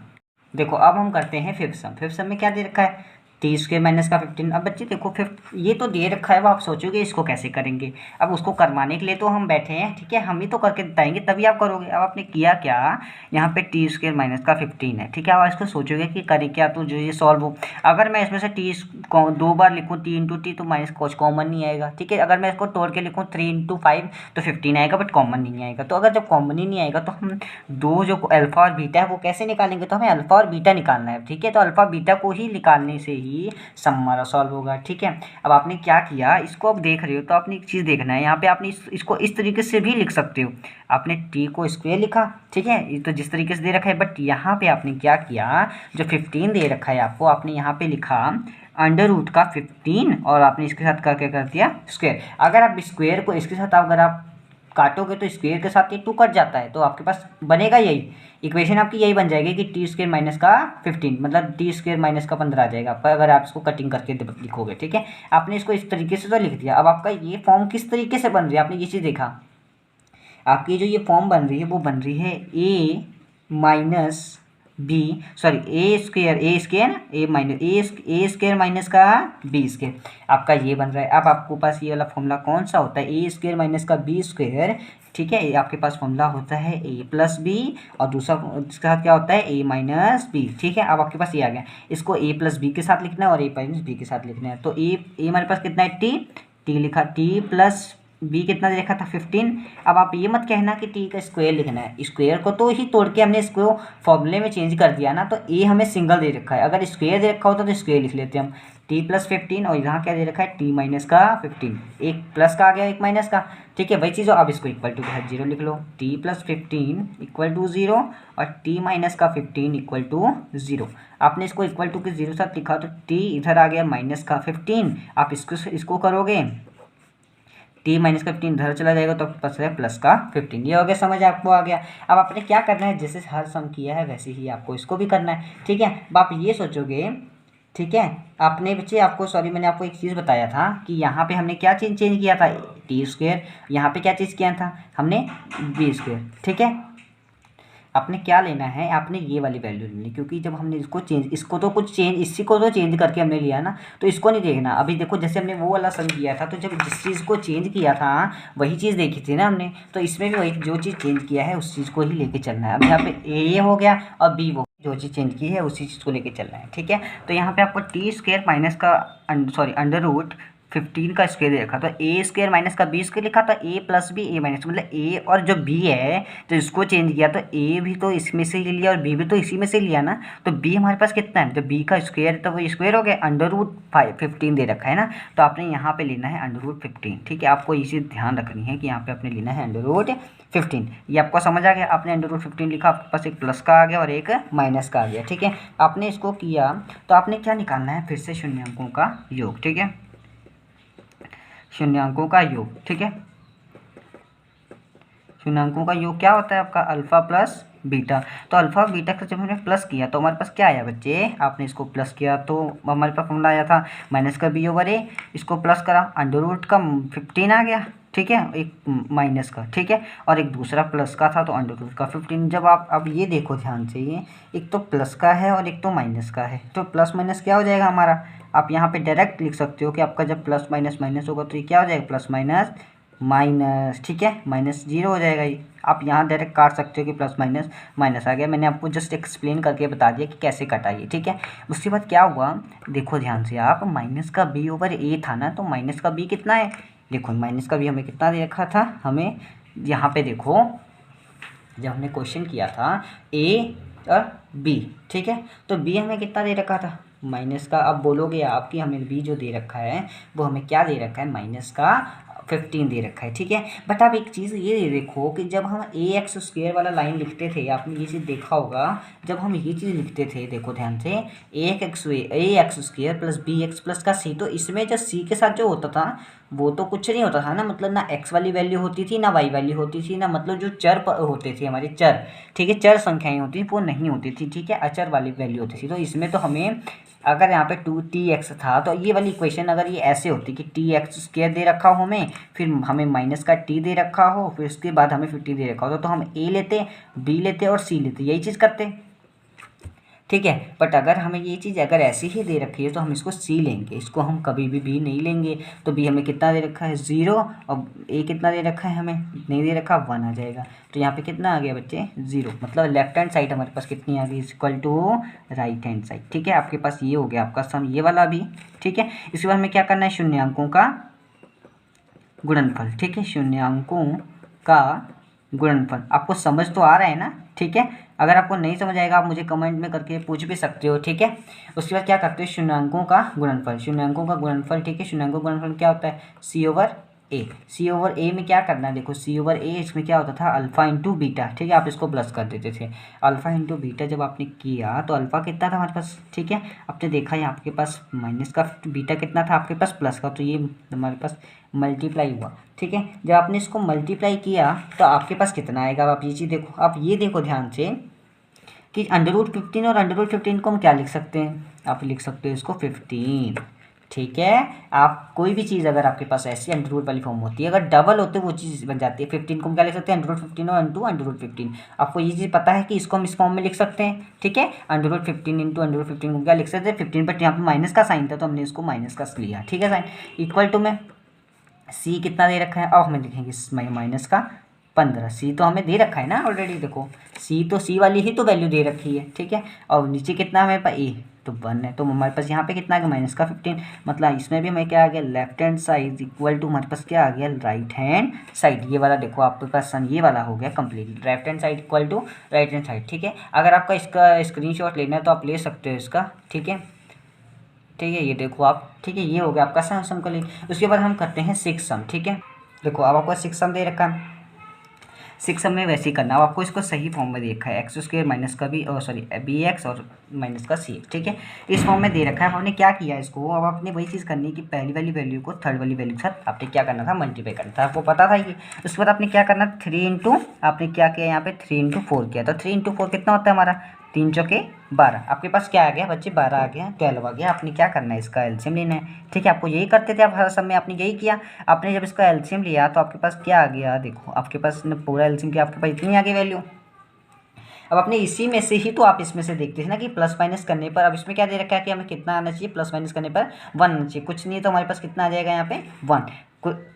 देखो अब हम करते हैं फिफ्थ सम। फिफ्थ सम में क्या दे रखा है, T² - 15। अब बच्चे देखो फिफ्थ ये तो दे रखा है, वो आप सोचोगे इसको कैसे करेंगे। अब उसको करवाने के लिए तो हम बैठे हैं, ठीक है, हम ही तो करके बताएंगे तभी आप करोगे। अब आपने किया क्या, यहाँ पे T² - 15 है। ठीक है, अब इसको सोचोगे कि करें क्या, तो जो ये सॉल्व हो, अगर मैं इसमें से T 2 बार लिखूँ T इंटू टी तो माइनस कुछ कॉमन नहीं आएगा। ठीक है, अगर मैं इसको तोड़ के लिखूँ 3 इंटू 5 तो 15 आएगा, बट कॉमन नहीं आएगा। तो अगर जब कॉमन ही नहीं आएगा तो हम दो जो अल्फ़ा और बीटा है वो कैसे निकालेंगे, तो हमें अल्फ़ा और बीटा निकालना है। ठीक है, तो अल्फ़ा बीटा को ही निकालने से ही सम हमारा सॉल्व होगा। ठीक है, अब आपने क्या किया, इसको अब देख रहे हो तो आपने एक चीज़ देखना है, यहाँ पे आपने इसको इस तरीके से भी लिख सकते हो। आपने टी को स्क्वायर लिखा, ठीक है, ये तो जिस तरीके से दे रखा है, बट यहाँ पे आपने क्या किया, जो 15 दे रखा है आपको, आपने यहाँ पे लिखा √15 और आपने इसके साथ क्या कर दिया स्क्वायर। अगर आप स्क्वायर को इसके साथ अगर आप काटोगे तो स्क्वायर के साथ ये 2 कट जाता है, तो आपके पास बनेगा यही इक्वेशन, आपकी यही बन जाएगी कि T² - 15 मतलब T² - 15 आ जाएगा आपका, अगर आप इसको कटिंग करके लिखोगे। ठीक है, आपने इसको इस तरीके से तो लिख दिया। अब आपका ये फॉर्म किस तरीके से बन रही है, आपने ये चीज़ देखा, आपकी जो ये फॉर्म बन रही है वो बन रही है A minus B, sorry A² ना, A² माइनस का B², आपका ये बन रहा है। अब आपको पास ये वाला फॉर्मूला कौन सा होता है, A² माइनस का B²। ठीक है, आपके पास फॉर्मूला होता है A प्लस बी और दूसरा इसके साथ क्या होता है A माइनस बी। ठीक है, अब आपके पास ये आ गया, इसको A प्लस बी के साथ लिखना है और A माइनस बी के साथ लिखना है। तो A हमारे पास कितना है T लिखा, T प्लस बी कितना दे रखा था 15। अब आप ये मत कहना कि टी का स्क्वायर लिखना है, स्क्वायर को तो ही तोड़ के हमने इसको फॉर्मूले में चेंज कर दिया ना, तो ए हमें सिंगल दे रखा है। अगर स्क्वायर दे रखा होता तो स्क्वायर लिख लेते हम, टी प्लस 15 और यहाँ क्या दे रखा है टी माइनस का 15, एक प्लस का आ गया एक माइनस का। ठीक है, वही चीज़ हो, अब इसको इक्वल टू के साथ 0 लिख लो, टी प्लस 15 इक्वल टू 0 और टी माइनस का 15 इक्वल टू 0। आपने इसको इक्वल टू के 0 साथ लिखा तो टी इधर आ गया माइनस का 15, आप इसको करोगे T - 15 इधर चला जाएगा तो पास है प्लस का 15। ये हो गया, समझ आपको आ गया। अब आपने क्या करना है, जैसे हर सम किया है वैसे ही आपको इसको भी करना है। ठीक है, अब आप ये सोचोगे, ठीक है, आपने बच्चे आपको मैंने आपको एक चीज़ बताया था कि यहाँ पे हमने क्या चेंज किया था T², यहाँ पे क्या चीज़ किया था हमने B²। ठीक है, आपने क्या लेना है, आपने ये वाली वैल्यू लेनी, क्योंकि जब हमने इसी को तो चेंज करके हमने लिया ना, तो इसको नहीं देखना। अभी देखो जैसे हमने वो वाला सम किया था, तो जब जिस चीज़ को चेंज किया था वही चीज़ देखी थी ना हमने, तो इसमें भी वही जो चीज़ चेंज किया है उस चीज़ को ही लेके चलना है। अब यहाँ पे ए हो गया और बी वो जो चीज़ चेंज की है उसी चीज़ को लेके चलना है। ठीक है, तो यहाँ पे आपको T² माइनस का √15 का स्क्वायर दे रखा, तो A² माइनस का B² लिखा, तो A plus B A minus, मतलब A और जो B है तो इसको चेंज किया, तो A भी तो इसमें से ही लिया और B भी तो इसी में से लिया ना। तो B हमारे पास कितना है, तो B का स्क्वायर तो वो स्क्वायर हो गया, √15 दे रखा है ना, तो आपने यहाँ पे लेना है √15। ठीक है, आपको ये चीज़ ध्यान रखनी है कि यहाँ पे आपने लेना है √15। ये आपको समझ आ गया, आपने √15 लिखा, आपके पास एक प्लस का आ गया और एक माइनस का आ गया। ठीक है, आपने इसको किया तो आपने क्या निकालना है, फिर से शून्यांकों का योग। ठीक है, शून्यांकों का योग। ठीक है, शून्यांकों का योग क्या होता है आपका अल्फा प्लस बीटा। तो अल्फा बीटा का जब हमने प्लस किया तो हमारे पास क्या आया बच्चे, आपने इसको प्लस किया तो हमारे पास फॉर्मूला आया था माइनस का b/a, इसको प्लस करा √ का 15 आ गया। ठीक है, एक माइनस का, ठीक है, और एक दूसरा प्लस का था तो √ का 15। जब आप अब ये देखो ध्यान से, ये एक तो प्लस का है और एक तो माइनस का है, तो प्लस माइनस क्या हो जाएगा हमारा, आप यहाँ पे डायरेक्ट लिख सकते हो कि आपका जब प्लस माइनस माइनस होगा तो ये क्या हो जाएगा प्लस माइनस माइनस। ठीक है, -0 हो जाएगा ये, आप यहाँ डायरेक्ट काट सकते हो कि प्लस माइनस माइनस आ गया। मैंने आपको जस्ट एक्सप्लेन करके बता दिया कि कैसे कटाइए। ठीक है, उसके बाद क्या हुआ, देखो ध्यान से, आप माइनस का b/a था ना, तो माइनस का b कितना है, देखो माइनस का b हमें कितना दे रखा था, हमें यहाँ पे देखो जब हमने क्वेश्चन किया था ए और बी, ठीक है। तो बी हमें कितना दे रखा था, माइनस का, अब बोलोगे आप कि हमें बी जो दे रखा है वो हमें क्या दे रखा है, माइनस का 15 दे रखा है, ठीक है। बट आप एक चीज़ ये देखो कि जब हम ए एक्स स्क्वेयर वाला लाइन लिखते थे, आपने ये चीज़ देखा होगा, जब हम ये चीज़ लिखते थे, देखो ध्यान से, A X square plus B X plus का सी, तो इसमें जो सी के साथ जो होता था वो तो कुछ नहीं होता था ना, मतलब ना एक्स वाली वैल्यू होती थी ना वाई वैल्यू होती थी ना, मतलब जो चर होते थे हमारे चर, ठीक है, चर संख्याएं होती थी वो नहीं होती थी, ठीक है, अचर वाली वैल्यू होती थी। तो इसमें तो हमें अगर यहाँ पे 2t(x) था तो ये वाली इक्वेशन अगर ये ऐसे होती कि t(x²) दे रखा हो हमें, फिर हमें माइनस का t दे रखा हो, फिर उसके बाद हमें 50 दे रखा हो, तो हम a लेते, b लेते और c लेते, यही चीज़ करते, ठीक है। बट अगर हमें ये चीज़ अगर ऐसी ही दे रखी है तो हम इसको सी लेंगे, इसको हम कभी भी बी नहीं लेंगे। तो बी हमें कितना दे रखा है 0, और ए कितना दे रखा है हमें नहीं दे रखा 1 आ जाएगा। तो यहाँ पे कितना आ गया बच्चे 0, मतलब लेफ्ट हैंड साइड हमारे पास कितनी आ गई equal to right hand side, ठीक है। आपके पास ये हो गया आपका सम ये वाला भी, ठीक है। इसके बाद हमें क्या करना है, शून्यांकों का गुणनफल, ठीक है, शून्यांकों का गुणनफल। आपको समझ तो आ रहा है ना, ठीक है। अगर आपको नहीं समझ आएगा आप मुझे कमेंट में करके पूछ भी सकते हो, ठीक है। उसके बाद क्या करते हैं, शून्यांकों का गुणनफल, शून्यांकों का गुणनफल, ठीक है। शून्यांकों का गुणनफल क्या होता है, सी ओवर ए, सी ओवर ए में क्या करना है, देखो सी ओवर ए इसमें क्या होता था अल्फा इंटू बीटा, ठीक है, आप इसको प्लस कर देते थे, अल्फा इंटू बीटा जब आपने किया तो अल्फा कितना था हमारे पास, ठीक है। आपने देखा है आपके पास माइनस का, बीटा कितना था आपके पास प्लस का, तो ये हमारे पास मल्टीप्लाई हुआ, ठीक है। जब आपने इसको मल्टीप्लाई किया तो आपके पास कितना आएगा, आप ये चीज़ देखो, आप ये देखो ध्यान से कि √15 और √15 को हम क्या लिख सकते हैं, आप लिख सकते हो इसको 15, ठीक है। आप कोई भी चीज़ अगर आपके पास ऐसी अंडर रूट वाली फॉर्म होती है, अगर डबल होते वो चीज़ बन जाती है। 15 को हम क्या लिख सकते हैं, √15 और इंटू √15। आपको ये चीज़ पता है कि इसको हम इस फॉर्म में लिख सकते हैं, ठीक है। √15 इंटू √15 को क्या लिख सकते हैं 15, बट यहाँ पे माइनस का साइन था तो हमने इसको माइनस का लिया, ठीक है साइन। इक्वल टू में सी कितना दे रखा है, अब हमें लिखेंगे माइनस का 15, सी तो हमें दे रखा है ना ऑलरेडी, देखो सी तो सी वाली ही तो वैल्यू दे रखी है, ठीक है। और नीचे कितना हमारे पास ए तो 1 है, तो हमारे पास यहाँ पे कितना आ गया माइनस का 15, मतलब इसमें भी हमें क्या आ गया left hand side equal to हमारे पास क्या आ गया राइट हैंड साइड। ये वाला देखो आपके पास सन ये वाला हो गया complete, left hand side equal to right hand side, ठीक है। अगर आपका इसका स्क्रीनशॉट लेना है तो आप ले सकते हो इसका, ठीक है, ठीक है। ये देखो आप, ठीक है, ये हो गया आपका सम कंप्लीट। उसके बाद हम करते हैं 6 सम, ठीक है। देखो अब आपको 6 सम दे रखा है, 6 सम में वैसे ही करना, अब आपको इसको सही फॉर्म में दे रखा है x² माइनस का बी और सॉरी बी एक्स और माइनस का सी, ठीक है, इस फॉर्म में दे रखा है। अब आपने क्या किया इसको, अब आपने वही चीज़ करनी है कि पहली वाली वैल्यू को थर्ड वाली वैल्यू के साथ आपने क्या करना था मल्टीप्लाई करना था, आपको पता था ये। उसके बाद आपने क्या करना 3 इंटू, आपने क्या किया यहाँ पे 3 इंटू 4 किया, तो 3 इंटू 4 कितना होता है हमारा 3 चौके 12, आपके पास क्या आ गया बच्चे 12 आ गया, 12 आ गया। आपने क्या करना है इसका एलसीएम लेना है, ठीक है। आपको यही करते थे आप हर समय, आपने यही किया। आपने जब इसका एलसीएम लिया तो आपके पास क्या आ गया, देखो आपके पास पूरा एलसीएम किया, आपके पास इतनी आ गई वैल्यू। अब अपने इसी में से ही तो आप इसमें से देखते थे ना कि प्लस माइनस करने पर, अब इसमें क्या दे रखा है कि हमें कितना आना चाहिए, प्लस माइनस करने पर 1 आना चाहिए, कुछ नहीं है तो हमारे पास कितना आ जाएगा यहाँ पे 1,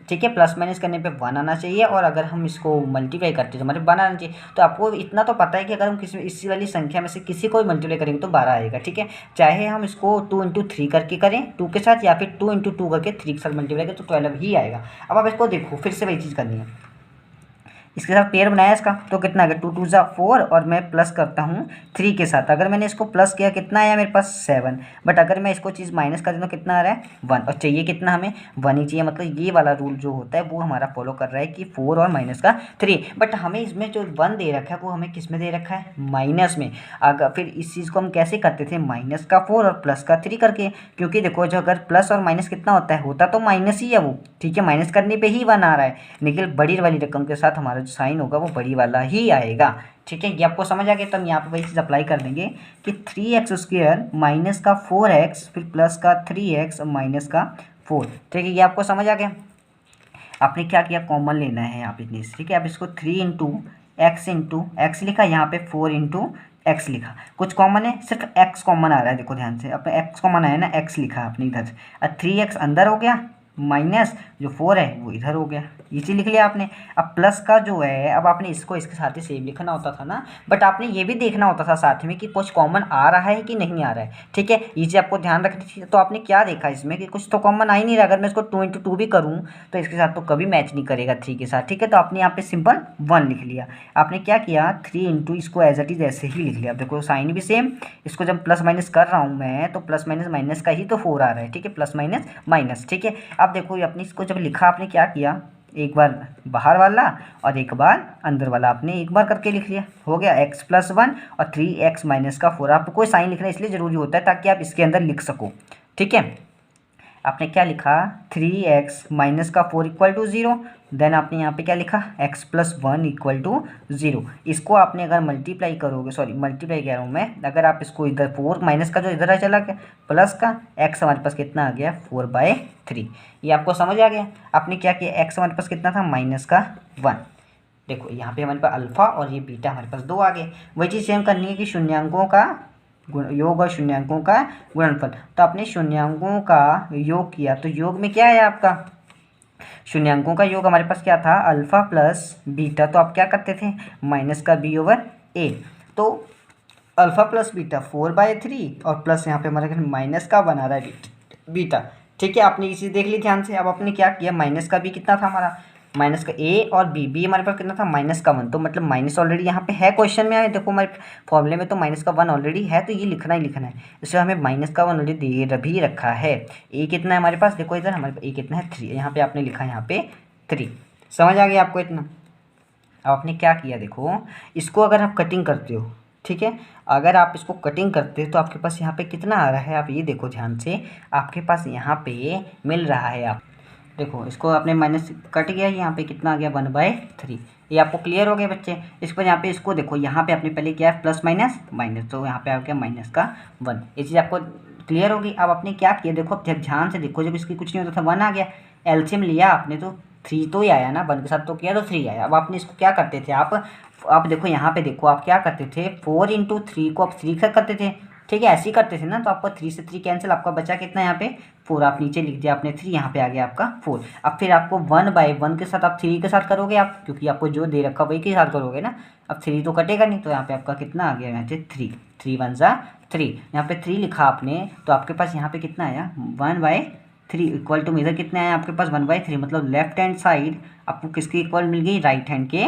ठीक है। प्लस माइनस करने पे 1 आना चाहिए, और अगर हम इसको मल्टीप्लाई करते हैं तो हमारे 1 आना चाहिए। तो आपको इतना तो पता है कि अगर हम किसी इसी वाली संख्या में से किसी को मल्टीप्लाई करेंगे तो 12 आएगा, ठीक है। चाहे हम इसको 2 इंटू 3 करके करें 2 के साथ, या फिर 2 इंटू 2 करके 3 के साथ मल्टीप्लाई करें तो 12 ही आएगा। अब आप इसको देखो फिर से वही चीज़ करनी है, इसके साथ पेयर बनाया इसका तो कितना आ गया 2 2 4, और मैं प्लस करता हूँ 3 के साथ। अगर मैंने इसको प्लस किया कितना आया मेरे पास 7, बट अगर मैं इसको चीज़ माइनस कर दूँ तो कितना आ रहा है 1, और चाहिए कितना हमें 1 ही चाहिए। मतलब ये वाला रूल जो होता है वो हमारा फॉलो कर रहा है कि 4 और माइनस का 3, बट हमें इसमें जो 1 दे रखा है वो हमें किस में दे रखा है माइनस में। अगर फिर इस चीज़ को हम कैसे करते थे माइनस का 4 और प्लस का 3 करके, क्योंकि देखो जो अगर प्लस और माइनस कितना होता तो माइनस ही है वो, ठीक है। माइनस करने पर ही 1 आ रहा है, लेकिन बड़ी वाली रकम के साथ हमारा जो साइन होगा वो बड़ी वाला ही आएगा, ठीक है। ये आपको समझ आ गया, तो हम यहाँ पे वही चीज़ अप्लाई कर देंगे कि 3x² माइनस का 4x फिर प्लस का 3x माइनस का 4, ठीक है। ये आपको समझ आ गया। आपने क्या किया कॉमन लेना है यहाँ पे, ठीक है। आप इसको 3 इंटू एक्स लिखा, यहाँ पे 4 इंटू एक्स लिखा, कुछ कॉमन है सिर्फ x कॉमन आ रहा है, देखो ध्यान से, अपने x कॉमन आया ना, x लिखा आपने इधर, और 3x अंदर हो गया माइनस जो 4 है वो इधर हो गया, ये चीज़ लिख लिया आपने। अब प्लस का जो है, अब आपने इसको इसके साथ ही सेम लिखना होता था ना, बट आपने ये भी देखना होता था साथ में कि कुछ कॉमन आ रहा है कि नहीं आ रहा है। ठीक है, ये चीज़ आपको ध्यान रखनी चाहिए। तो आपने क्या देखा इसमें कि कुछ तो कॉमन आ ही नहीं रहा। अगर मैं इसको 2 × 2 भी करूँ तो इसके साथ तो कभी मैच नहीं करेगा 3 के साथ। ठीक है, तो आपने यहाँ पे सिंपल 1 लिख लिया। आपने क्या किया, 3 × इसको एज इट इज़ ऐसे ही लिख लिया। अब देखो साइन भी सेम, इसको जब प्लस माइनस कर रहा हूँ मैं तो प्लस माइनस माइनस का ही तो 4 आ रहा है। ठीक है, प्लस माइनस माइनस। ठीक है, अब देखो अपनी इसको जब लिखा आपने क्या किया, एक बार बाहर वाला और एक बार अंदर वाला आपने एक बार करके लिख लिया, हो गया x+1 और 3x - का 4। आपको कोई साइन लिखना इसलिए ज़रूरी होता है ताकि आप इसके अंदर लिख सको। ठीक है, आपने क्या लिखा, 3x - का 4 = 0। देन आपने यहाँ पे क्या लिखा, x+1 = 0। इसको आपने अगर मल्टीप्लाई करोगे, सॉरी मल्टीप्लाई कह रहा हूँ मैं, अगर आप इसको इधर 4 माइनस का जो इधर है चला गया, प्लस का x हमारे पास कितना आ गया, 4/3। ये आपको समझ आ गया। आपने क्या किया, x हमारे पास कितना था, -1। देखो यहाँ पे हमारे पास अल्फ़ा और ये बीटा हमारे पास 2 आ गए। वही चीज़ सेम करनी है कि शून्यांकों का योग और शून्यांकों का गुणनफल। तो आपने शून्यांकों का योग किया तो योग में क्या है आपका, शून्यांकों का योग हमारे पास क्या था, अल्फ़ा प्लस बीटा। तो आप क्या करते थे, -b/a। तो अल्फ़ा प्लस बीटा 4/3 और प्लस यहाँ पे हमारे घर माइनस का बना रहा है बीटा। ठीक है, आपने ये चीज़ देख ली ध्यान से। अब आपने क्या किया, माइनस का बी कितना था हमारा, माइनस का ए और बी हमारे पास कितना था, -1। तो मतलब माइनस ऑलरेडी यहाँ पे है क्वेश्चन में, देखो हमारे फॉर्मूले में तो -1 ऑलरेडी है, तो ये लिखना ही लिखना है। इसलिए हमें -1 ऑलरेडी दे भी रखा है। ए कितना है हमारे पास, देखो इधर हमारे पास ए कितना है, 3। यहाँ पे आपने लिखा है यहाँ पे 3। समझ आ गया आपको इतना। अब आपने क्या किया, देखो इसको अगर आप कटिंग करते हो, ठीक है, अगर आप इसको कटिंग करते हो तो आपके पास यहाँ पे कितना आ रहा है, आप ये देखो ध्यान से, आपके पास यहाँ पे मिल रहा है। आप देखो इसको आपने माइनस कट गया, यहाँ पे कितना आ गया, 1/3। ये आपको क्लियर हो गया बच्चे। इस पर यहाँ पे इसको देखो, यहाँ पे आपने पहले किया है प्लस माइनस माइनस, तो यहाँ पे आ गया -1। ये चीज़ आपको क्लियर होगी। अब आपने क्या किया, देखो अब ध्यान से देखो, जब इसकी कुछ नहीं होता था 1 आ गया, एलसीएम लिया आपने तो 3 तो ही आया ना, 1 के साथ तो किया तो 3 आया। अब आपने इसको क्या करते थे आप देखो यहाँ पे देखो, आप क्या करते थे, 4 × 3 को आप 3 करते थे। ठीक है, ऐसे ही करते थे ना, तो आपका 3 से 3 कैंसिल, आपका बचा कितना यहाँ पे 4। आप नीचे लिख दिया आपने 3, यहाँ पे आ गया आपका 4। अब फिर आपको 1/1 के साथ आप 3 के साथ करोगे आप, क्योंकि आपको जो दे रखा वही के साथ करोगे ना। अब 3 तो कटेगा नहीं, तो यहाँ पे आपका कितना आ गया, यहाँ से 3, 3 × 1 = 3। यहाँ पे 3 लिखा आपने, तो आपके पास यहाँ पे कितना आया, 1/3 इक्वल टू इधर कितने आया आपके पास, 1/3। मतलब लेफ्ट हैंड साइड आपको किसकी इक्वल मिल गई, राइट हैंड के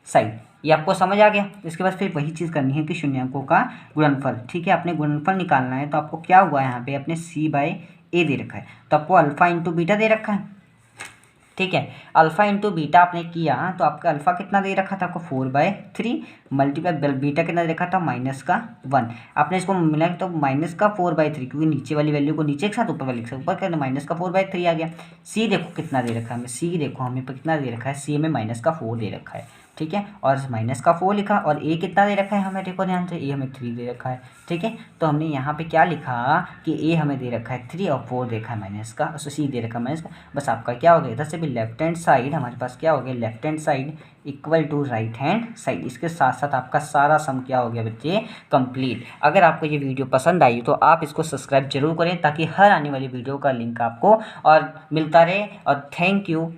साइड। ये आपको समझ आ गया। इसके बाद फिर वही चीज़ करनी है कि शून्यांकों का गुणनफल। ठीक है, आपने गुणनफल निकालना है, तो आपको क्या हुआ यहाँ पे, अपने c/a दे रखा है, तो आपको अल्फ़ा × बीटा दे रखा है। ठीक है, अल्फ़ा × बीटा आपने किया तो आपका अल्फ़ा कितना दे रखा था आपको, 4/3 मल्टीप्लाई बीटा कितना दे रखा था, -1। आपने इसको मिला तो -4/3, क्योंकि नीचे वाली वैल्यू को नीचे के साथ ऊपर वाली के साथ ऊपर करना, -4/3 आ गया। सी देखो कितना दे रखा है हमें, सी देखो हमें कितना दे रखा है, सी में -4 दे रखा है। ठीक है, और -4 लिखा, और ए कितना दे रखा है हमें, देखो ध्यान से, ए हमें 3 दे रखा है। ठीक है, तो हमने यहाँ पे क्या लिखा कि ए हमें दे रखा है 3 और 4 देखा है माइनस का, सी दे रखा है माइनस का। बस आपका क्या हो गया, इधर से भी लेफ्ट हैंड साइड हमारे पास क्या हो गया, left hand side equal to right hand side. इसके साथ साथ आपका सारा सम क्या हो गया बच्चे, कंप्लीट। अगर आपको ये वीडियो पसंद आई तो आप इसको सब्सक्राइब जरूर करें, ताकि हर आने वाली वीडियो का लिंक आपको और मिलता रहे। और थैंक यू।